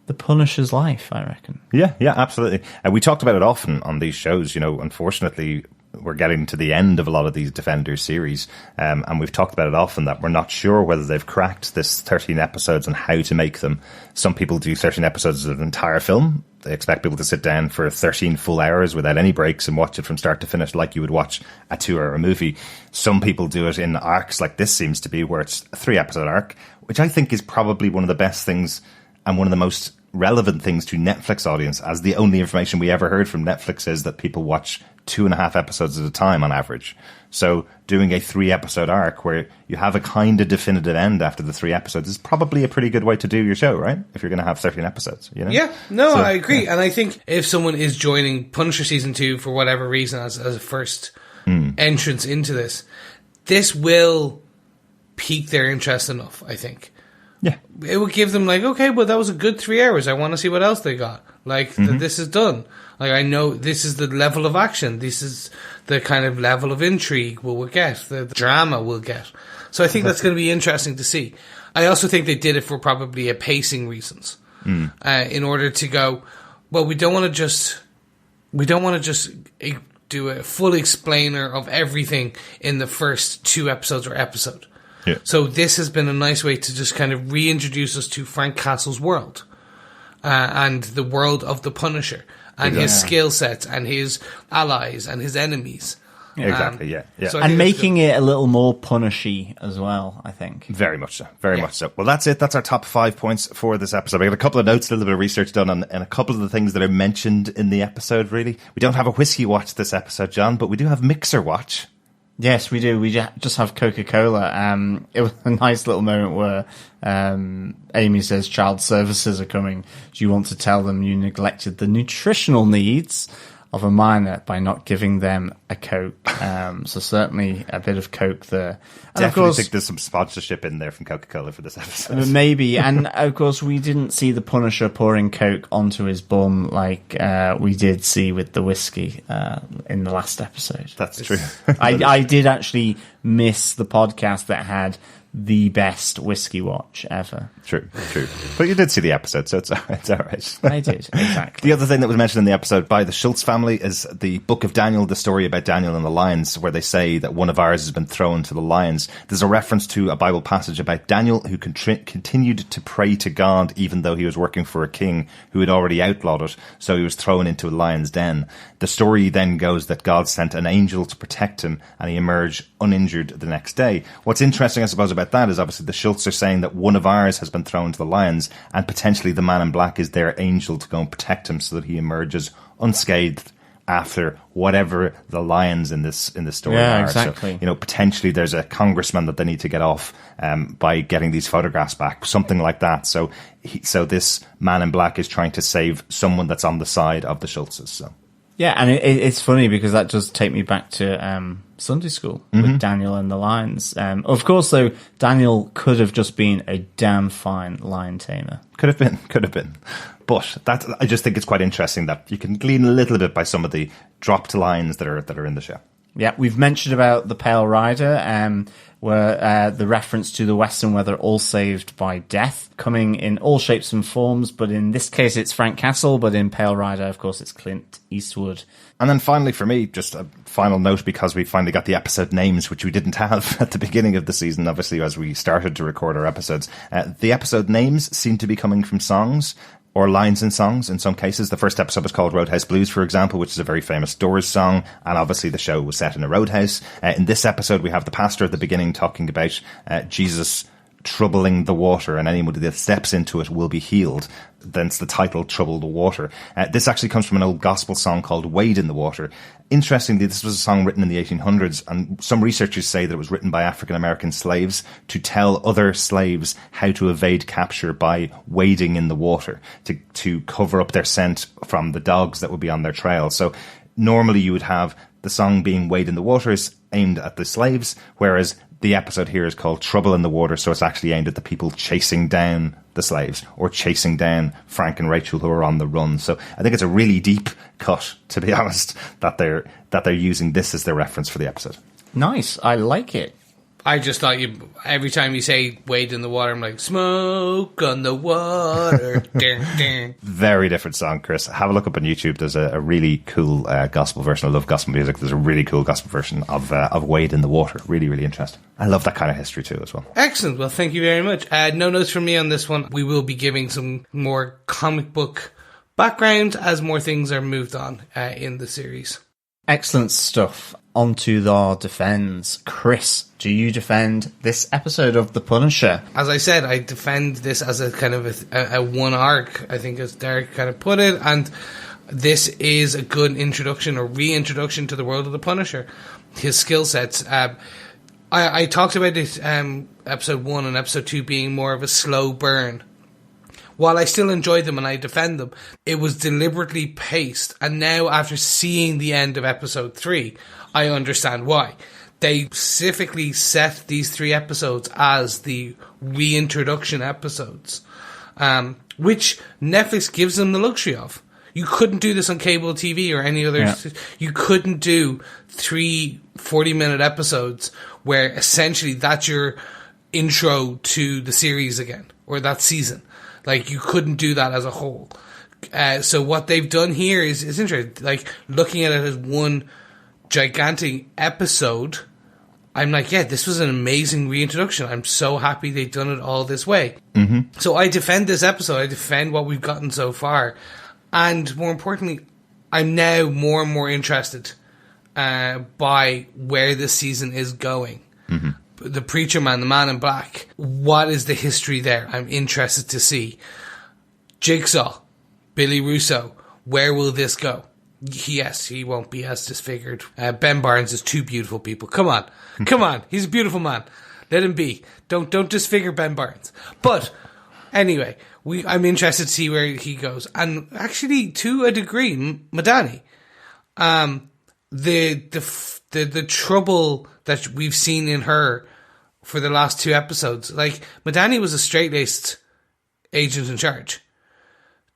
A: the Punisher's life, I reckon.
C: Yeah, absolutely. We talked about it often on these shows. You know, unfortunately, we're getting to the end of a lot of these Defenders series, and we've talked about it often that we're not sure whether they've cracked this 13 episodes and how to make them. Some people do 13 episodes of an entire film. They expect people to sit down for 13 full hours without any breaks and watch it from start to finish like you would watch a 2-hour movie. Some people do it in arcs like this seems to be, where it's a 3-episode arc, which I think is probably one of the best things and one of the most relevant things to Netflix audience, as the only information we ever heard from Netflix is that people watch 2.5 episodes at a time on average. So doing a 3-episode arc where you have a kind of definitive end after the 3 episodes is probably a pretty good way to do your show, right? If you're going to have 13 episodes, you know?
D: Yeah, no, I agree. Yeah. And I think if someone is joining Punisher Season 2 for whatever reason as a first entrance into this will pique their interest enough, I think.
C: Yeah.
D: It would give them like, okay, well, that was a good 3 hours. I want to see what else they got. Like, this is done. Like, I know this is the level of action. This is the kind of level of intrigue we'll get, the drama we'll get. So I think that's going to be interesting to see. I also think they did it for probably a pacing reasons. In order to go, well, we don't want to just do a full explainer of everything in the first 2 episodes or episode.
C: Yeah.
D: So this has been a nice way to just kind of reintroduce us to Frank Castle's world and the world of the Punisher and his skill sets and his allies and his enemies.
C: Exactly, yeah.
D: So
A: And making it a little more punishy as well, I think.
C: Very much so. Very much so. Well, that's it. That's our top 5 points for this episode. I got a couple of notes, a little bit of research done on and a couple of the things that are mentioned in the episode, really. We don't have a whiskey watch this episode, John, but we do have mixer watch.
A: Yes, we do. We just have Coca-Cola. It was a nice little moment where Amy says child services are coming. Do you want to tell them you neglected the nutritional needs of a minor by not giving them a Coke? So certainly a bit of Coke there. And
C: Definitely
A: of course,
C: think there's some sponsorship in there from Coca-Cola for this episode.
A: maybe. And of course, we didn't see the Punisher pouring Coke onto his bum like we did see with the whiskey in the last episode.
C: That's true.
A: I did actually miss the podcast that had the best whiskey watch ever.
C: True. But you did see the episode, so it's all right.
A: I did, exactly.
C: The other thing that was mentioned in the episode by the Schultz family is the Book of Daniel, the story about Daniel and the lions, where they say that one of ours has been thrown to the lions. There's a reference to a Bible passage about Daniel who continued to pray to God even though he was working for a king who had already outlawed it, so he was thrown into a lion's den. The story then goes that God sent an angel to protect him and he emerged uninjured the next day. What's interesting, I suppose, about that is obviously the Schultz are saying that one of ours has been thrown to the lions and potentially the Man in Black is their angel to go and protect him so that he emerges unscathed after whatever the lions in this story are.
A: Exactly.
C: So, potentially there's a congressman that they need to get off by getting these photographs back, something like that. So this Man in Black is trying to save someone that's on the side of the Schultzes. So.
A: Yeah, and it's funny because that does take me back to Sunday school with Daniel and the lions. Of course, though, Daniel could have just been a damn fine lion tamer.
C: Could have been. But I just think it's quite interesting that you can glean a little bit by some of the dropped lines that are in the show.
A: Yeah, we've mentioned about the Pale Rider, where the reference to the Western weather, all saved by death, coming in all shapes and forms, but in this case it's Frank Castle, but in Pale Rider, of course, it's Clint Eastwood.
C: And then finally for me, just a final note, because we finally got the episode names, which we didn't have at the beginning of the season, obviously, as we started to record our episodes. The episode names seem to be coming from songs. or lines in songs in some cases. The first episode was called Roadhouse Blues, for example, which is a very famous Doors song, and obviously the show was set in a roadhouse. In this episode, we have the pastor at the beginning talking about Jesus troubling the water, and anyone that steps into it will be healed. Thence the title, Trouble the Water. This actually comes from an old gospel song called Wade in the Water. Interestingly, this was a song written in the 1800s, and some researchers say that it was written by African-American slaves to tell other slaves how to evade capture by wading in the water, to cover up their scent from the dogs that would be on their trail. So normally you would have the song being Wade in the Waters aimed at the slaves, whereas the episode here is called Trouble in the Water, so it's actually aimed at the people chasing down the slaves, or chasing down Frank and Rachel who are on the run. So I think it's a really deep cut, to be honest, that they're using this as their reference for the episode.
A: Nice, I like it.
D: I just thought every time you say wade in the water, I'm like, smoke on the water. Dun, dun.
C: Very different song, Chris. Have a look up on YouTube. There's a really cool gospel version. I love gospel music. There's a really cool gospel version of Wade in the Water. Really, really interesting. I love that kind of history too as well.
D: Excellent. Well, thank you very much. No notes from me on this one. We will be giving some more comic book background as more things are moved on in the series.
A: Excellent stuff. On to our defends. Chris, do you defend this episode of The Punisher?
D: As I said, I defend this as a kind of a one arc, I think, as Derek kind of put it, and this is a good introduction or reintroduction to the world of the Punisher. His skill sets. I talked about it, episode 1 and episode 2 being more of a slow burn. While I still enjoy them and I defend them, it was deliberately paced. And now, after seeing the end of episode 3, I understand why. They specifically set these 3 episodes as the reintroduction episodes, which Netflix gives them the luxury of. You couldn't do this on cable TV or any other... Yeah. You couldn't do 3 40-minute episodes where essentially that's your intro to the series again, or that season. Like, you couldn't do that as a whole. So what they've done here is interesting. Like, looking at it as one gigantic episode, I'm like, yeah, this was an amazing reintroduction. I'm so happy they've done it all this way. Mm-hmm. So I defend this episode. I defend what we've gotten so far. And more importantly, I'm now more and more interested by where this season is going. Mm-hmm. The Preacher Man, the Man in Black. What is the history there? I'm interested to see. Jigsaw, Billy Russo. Where will this go? Yes, he won't be as disfigured. Ben Barnes is 2 beautiful people. Come on. Come on. He's a beautiful man. Let him be. Don't disfigure Ben Barnes. But anyway, I'm interested to see where he goes. And actually, to a degree, Madani. The trouble that we've seen in her for the last 2 episodes. Like, Madani was a straight-laced agent in charge.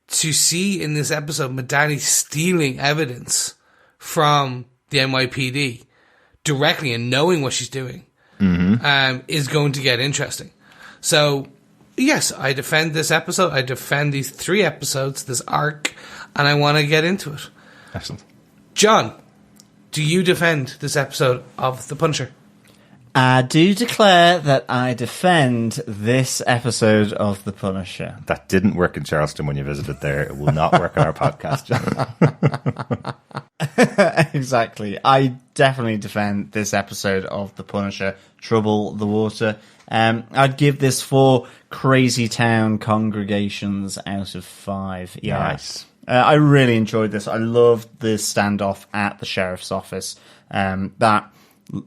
D: To see in this episode Madani stealing evidence from the NYPD directly and knowing what she's doing is going to get interesting. So, yes, I defend this episode. I defend these 3 episodes, this arc, and I want to get into it.
C: Excellent.
D: John, do you defend this episode of The Punisher?
A: I do declare that I defend this episode of The Punisher.
C: That didn't work in Charleston when you visited there. It will not work on our podcast, John.
A: Exactly. I definitely defend this episode of The Punisher, Trouble the Water. I'd give this 4 Crazy Town congregations out of 5. Yeah.
C: Nice.
A: I really enjoyed this. I loved the standoff at the sheriff's office. That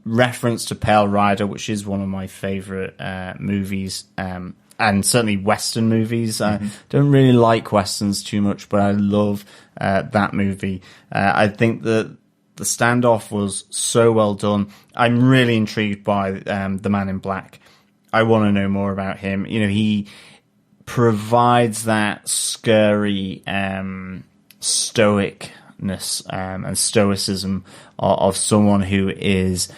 A: reference to Pale Rider, which is one of my favourite movies, and certainly Western movies. I don't really like Westerns too much, but I love that movie. I think that the standoff was so well done. I'm really intrigued by the Man in Black. I want to know more about him. You know, he provides that scary stoicness and stoicism of someone who is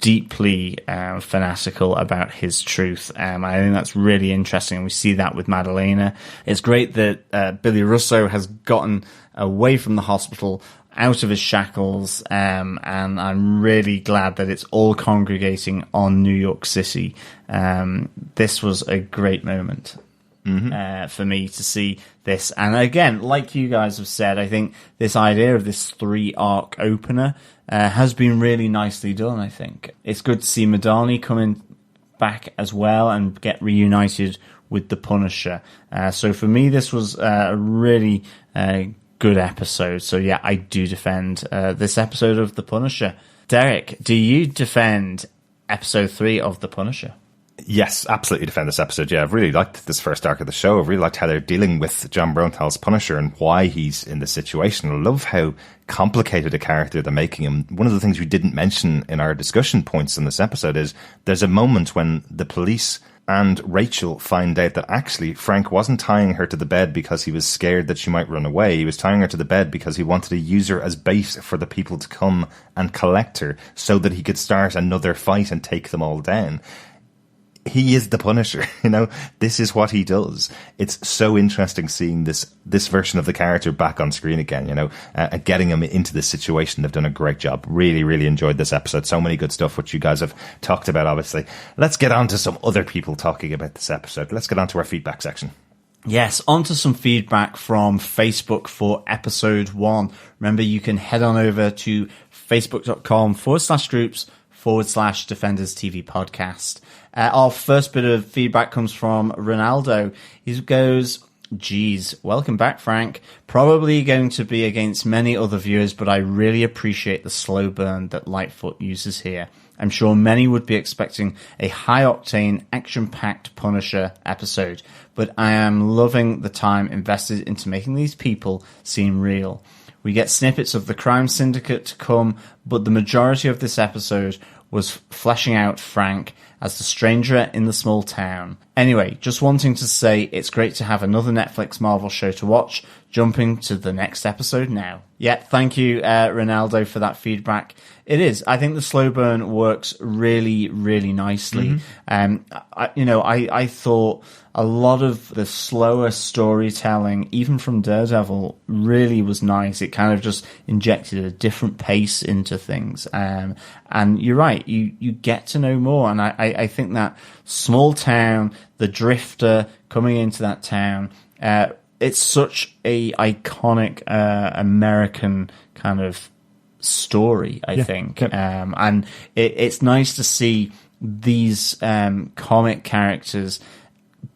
A: deeply fanatical about his truth. I think that's really interesting. We see that with Madalena. It's great that Billy Russo has gotten away from the hospital, out of his shackles, and I'm really glad that it's all congregating on New York City. This was a great moment. for me to see this. And again, like you guys have said, I think this idea of this 3-arc opener has been really nicely done, I think. It's good to see Madani coming back as well and get reunited with the Punisher. So for me, this was a really good episode. So yeah, I do defend this episode of The Punisher. Derek, do you defend episode 3 of The Punisher?
C: Yes, absolutely defend this episode. Yeah, I've really liked this first arc of the show. I've really liked how they're dealing with John Bronthal's Punisher and why he's in this situation. I love how complicated a character they're making him. One of the things we didn't mention in our discussion points in this episode is there's a moment when the police and Rachel find out that actually Frank wasn't tying her to the bed because he was scared that she might run away. He was tying her to the bed because he wanted to use her as bait for the people to come and collect her so that he could start another fight and take them all down. He is the Punisher, you know. This is what he does. It's so interesting seeing this version of the character back on screen again, you know, and getting him into this situation. They've done a great job. Really, really enjoyed this episode. So many good stuff, which you guys have talked about, obviously. Let's get on to some other people talking about this episode. Let's get on to our feedback section.
A: Yes, on to some feedback from Facebook for episode 1. Remember, you can head on over to facebook.com/groups/Defenders TV podcast. Our first bit of feedback comes from Ronaldo. He goes, geez, welcome back, Frank. Probably going to be against many other viewers, but I really appreciate the slow burn that Lightfoot uses here. I'm sure many would be expecting a high-octane, action-packed Punisher episode, but I am loving the time invested into making these people seem real. We get snippets of the crime syndicate to come, but the majority of this episode was fleshing out Frank as the stranger in the small town. Anyway, just wanting to say it's great to have another Netflix Marvel show to watch. Jumping to the next episode now. Yeah, thank you, Ronaldo, for that feedback. It is. I think the slow burn works really, really nicely. I thought a lot of the slower storytelling, even from Daredevil, really was nice. It kind of just injected a different pace into things. And you're right, you get to know more. And I think that small town, the Drifter coming into that town, it's such a iconic American kind of story, I think. And it's nice to see these comic characters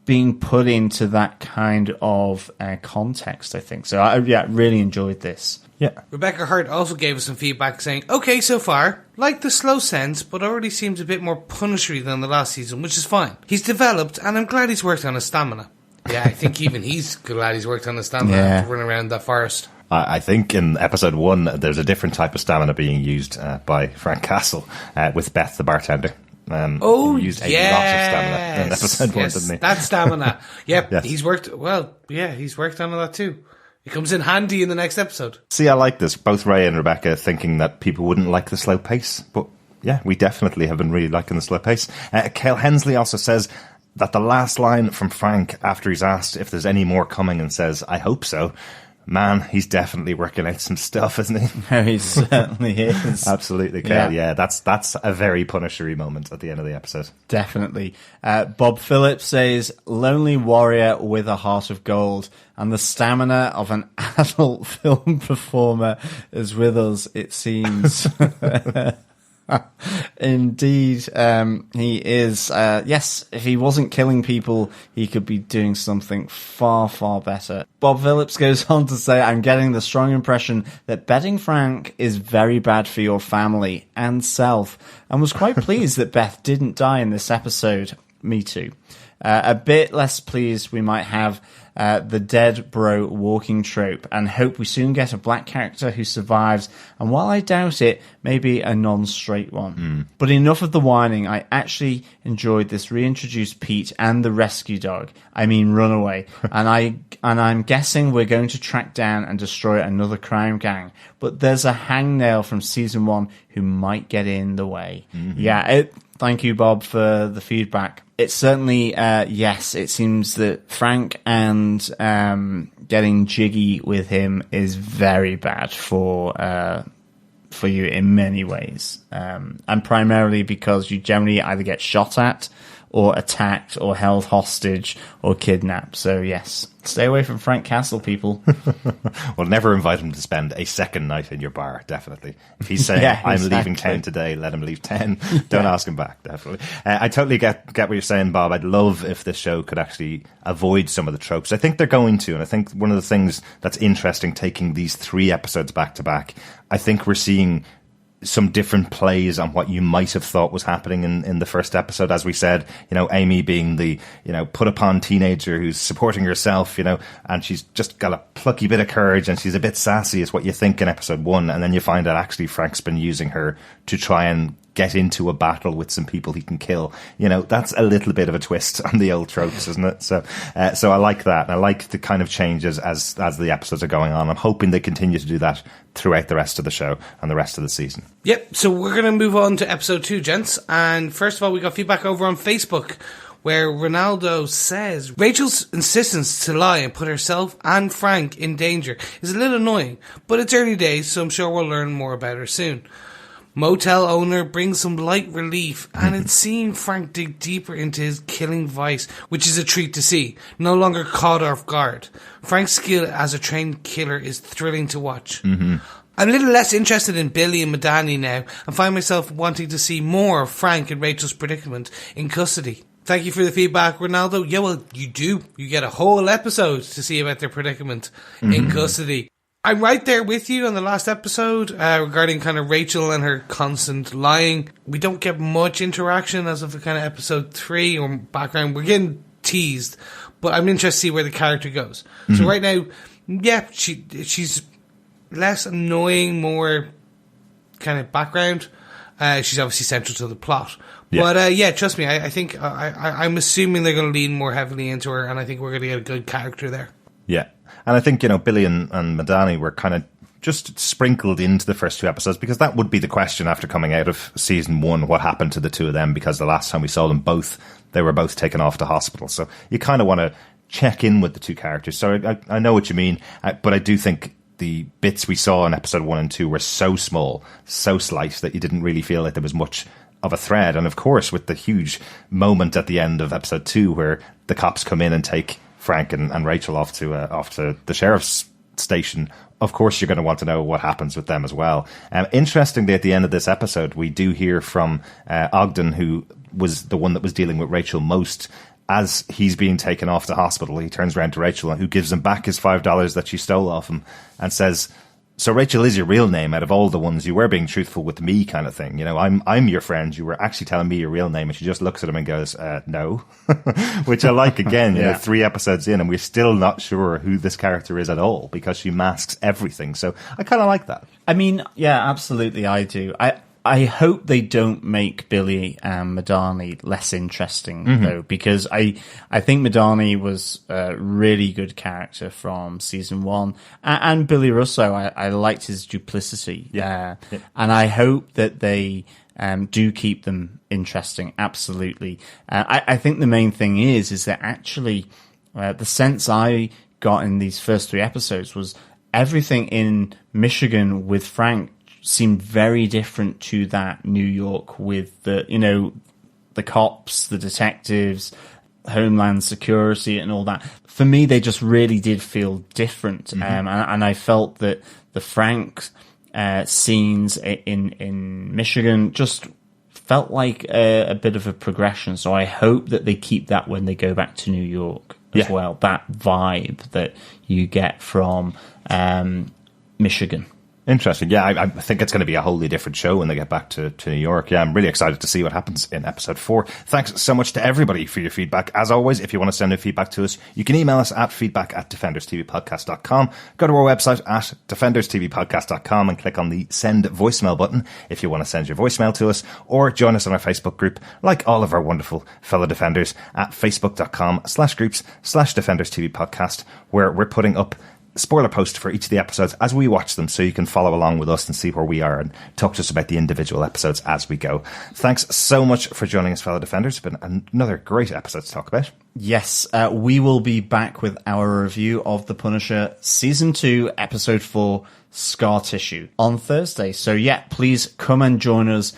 A: being put into that kind of context, I think. So I really enjoyed this. Yeah.
D: Rebecca Hurt also gave us some feedback saying, okay, so far, like the slow sense, but already seems a bit more punishery than the last season, which is fine. He's developed, and I'm glad he's worked on his stamina. Yeah, I think even he's glad he's worked on his stamina to run around that forest.
C: I think in episode 1, there's a different type of stamina being used by Frank Castle with Beth the bartender. He used a lot of stamina in episode 1, didn't he?
D: That stamina. Yep, he's worked on that too. It comes in handy in the next episode.
C: See, I like this. Both Ray and Rebecca thinking that people wouldn't like the slow pace, but yeah, we definitely have been really liking the slow pace. Cale Hensley also says that the last line from Frank after he's asked if there's any more coming and says, I hope so. Man, he's definitely working out some stuff, isn't he?
A: No, he certainly is.
C: Absolutely, Cale. Yeah, that's a very Punisher-y moment at the end of the episode.
A: Definitely. Bob Phillips says, lonely warrior with a heart of gold, and the stamina of an adult film performer is with us, it seems. Indeed, he is. Yes, if he wasn't killing people, he could be doing something far, far better. Bob Phillips goes on to say, I'm getting the strong impression that betting Frank is very bad for your family and self, and was quite pleased that Beth didn't die in this episode. Me too. A bit less pleased we might have the dead bro walking trope, and hope we soon get a black character who survives, and while I doubt it, maybe a non-straight one. But enough of the whining. I actually enjoyed this reintroduced Pete and the rescue dog, I mean Runaway, and I'm guessing we're going to track down and destroy another crime gang, but there's a hangnail from season 1 who might get in the way. Thank you, Bob, for the feedback. It's certainly, yes, it seems that Frank and getting jiggy with him is very bad for you in many ways. And primarily because you generally either get shot at or attacked or held hostage or kidnapped. So yes, stay away from Frank Castle, people.
C: Well, never invite him to spend a second night in your bar, definitely. If he's saying,
A: Yeah,
C: I'm
A: exactly.
C: leaving town today, let him leave 10. Don't ask him back, definitely. I totally get what you're saying, Bob. I'd love if this show could actually avoid some of the tropes. I think they're going to, and I think one of the things that's interesting taking these 3 episodes back to back, I think we're seeing some different plays on what you might have thought was happening in the first episode. As we said, Amy being the, put upon teenager who's supporting herself, and she's just got a plucky bit of courage and she's a bit sassy is what you think in episode 1. And then you find out actually Frank's been using her to try and get into a battle with some people he can kill. That's a little bit of a twist on the old tropes, isn't it? So I like that. And I like the kind of changes as the episodes are going on. I'm hoping they continue to do that throughout the rest of the show and the rest of the season.
D: Yep, so we're going to move on to episode 2, gents. And first of all, we got feedback over on Facebook, where Ronaldo says Rachel's insistence to lie and put herself and Frank in danger is a little annoying, but it's early days, so I'm sure we'll learn more about her soon. Motel owner brings some light relief, and it's seeing Frank dig deeper into his killing vice, which is a treat to see, no longer caught off guard. Frank's skill as a trained killer is thrilling to watch. Mm-hmm. I'm a little less interested in Billy and Madani now, and find myself wanting to see more of Frank and Rachel's predicament in custody. Thank you for the feedback, Ronaldo. Yeah, well, you do. You get a whole episode to see about their predicament in custody. I'm right there with you on the last episode regarding kind of Rachel and her constant lying. We don't get much interaction as of kind of episode 3 or background. We're getting teased, but I'm interested to see where the character goes. So right now, yeah, she's less annoying, more kind of background. She's obviously central to the plot. Yeah. But trust me, I think I'm assuming they're going to lean more heavily into her, and I think we're going to get a good character there.
C: Yeah. And I think, Billy and Madani were kind of just sprinkled into the first 2 episodes because that would be the question after coming out of season 1, what happened to the 2 of them, because the last time we saw them both, they were both taken off to hospital. So you kind of want to check in with the 2 characters. So I know what you mean, but I do think the bits we saw in episode 1 and 2 were so small, so slight that you didn't really feel like there was much of a thread. And of course, with the huge moment at the end of episode 2 where the cops come in and take Frank and Rachel off to the sheriff's station, of course you're going to want to know what happens with them as well. Interestingly, at the end of this episode, we do hear from Ogden, who was the one that was dealing with Rachel most. As he's being taken off to hospital, he turns around to Rachel, who gives him back his $5 that she stole off him, and says, "So Rachel is your real name out of all the ones. You were being truthful with me," kind of thing. I'm your friend. You were actually telling me your real name. And she just looks at him and goes, "No," which I like. Again, 3 episodes in, and we're still not sure who this character is at all because she masks everything. So I kind of like that.
A: I mean, yeah, absolutely, I do. I hope they don't make Billy and Madani less interesting, though, because I think Madani was a really good character from season 1. And Billy Russo, I liked his duplicity. And I hope that they do keep them interesting, absolutely. I think the main thing is that actually the sense I got in these first 3 episodes was everything in Michigan with Frank seemed very different to that New York with the cops, the detectives, Homeland Security and all that. For me, they just really did feel different. And I felt that the Frank scenes in Michigan just felt like a bit of a progression. So I hope that they keep that when they go back to New York as well. That vibe that you get from Michigan.
C: Interesting. Yeah, I think it's going to be a wholly different show when they get back to New York. Yeah, I'm really excited to see what happens in episode 4. Thanks so much to everybody for your feedback. As always, if you want to send in feedback to us, you can email us at feedback@defenderstvpodcast.com. Go to our website at defenderstvpodcast.com and click on the send voicemail button if you want to send your voicemail to us, or join us on our Facebook group, like all of our wonderful fellow defenders, at facebook.com/groups/defenderstvpodcast, where we're putting up spoiler post for each of the episodes as we watch them, so you can follow along with us and see where we are and talk to us about the individual episodes as we go. Thanks so much for joining us, fellow defenders. It's been another great episode to talk about.
A: Yes, we will be back with our review of The Punisher Season 2, Episode 4, Scar Tissue on Thursday. So yeah, please come and join us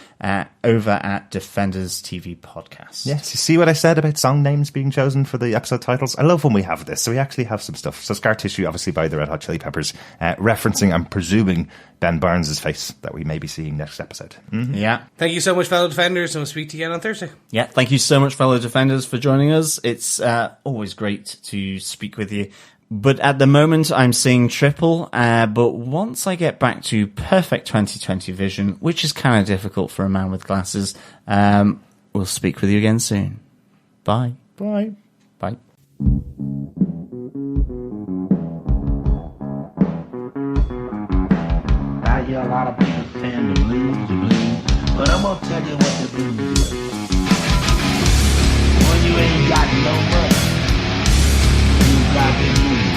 A: over at Defenders TV Podcast.
C: Yes, you see what I said about song names being chosen for the episode titles? I love when we have this. So we actually have some stuff. So Scar Tissue, obviously by the Red Hot Chili Peppers, referencing, I'm presuming, Ben Barnes' face that we may be seeing next episode. Mm-hmm.
A: Yeah.
D: Thank you so much, fellow Defenders, and we'll speak to you again on Thursday.
A: Yeah, thank you so much, fellow Defenders, for joining us. It's always great to speak with you. But at the moment, I'm seeing triple. But once I get back to perfect 20/20 vision, which is kind of difficult for a man with glasses, we'll speak with you again soon. Bye.
C: Bye.
A: Bye.
B: I hear a lot of people saying the blues, but I'm gonna tell you what the blues is. When you ain't got no money, you got the blues.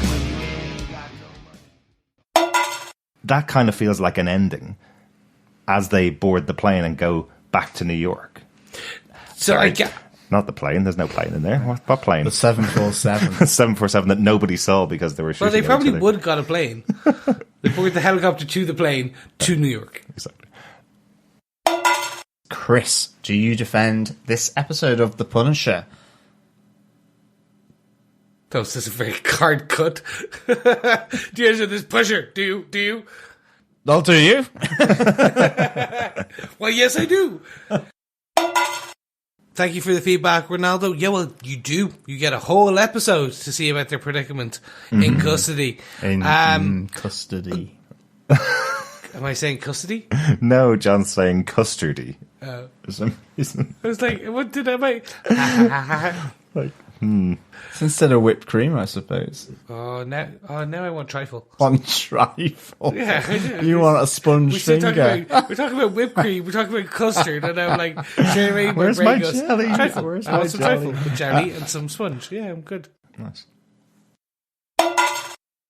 B: When you ain't got no money.
C: That kind of feels like an ending as they board the plane and go back to New York.
D: So I get.
C: Not the plane. There's no plane in there. What plane?
A: The 747.
C: 747 that nobody saw because they were shooting.
D: Well, they
C: at
D: probably
C: each other.
D: would have got a plane. They boarded the helicopter to the plane to New York.
C: Exactly.
A: Chris, do you defend this episode of The Punisher?
D: That was just a very hard cut. Do you answer this Punisher? Do you? Do you?
A: I'll do you.
D: Well, yes, I do. Thank you for the feedback, Ronaldo. Yeah, well, you do. You get a whole episode to see about their predicament in custody.
A: In custody.
D: Am I saying custody?
C: No, John's saying custardy.
D: Oh.
C: For some reason.
D: I was like, what did I make?
C: Like,
A: It's instead of whipped cream, I suppose.
D: now I want trifle.
A: On trifle.
D: Yeah, I do.
A: You want a sponge finger.
D: We're talking about whipped cream, we're talking about custard, and I'm like, straight away,
C: Where's
D: brain
C: my
D: goes,
C: jelly?
D: Trifle.
C: Where's
D: I
C: my
D: want some
C: jelly?
D: trifle with jelly and some sponge. Yeah, I'm good.
C: nice.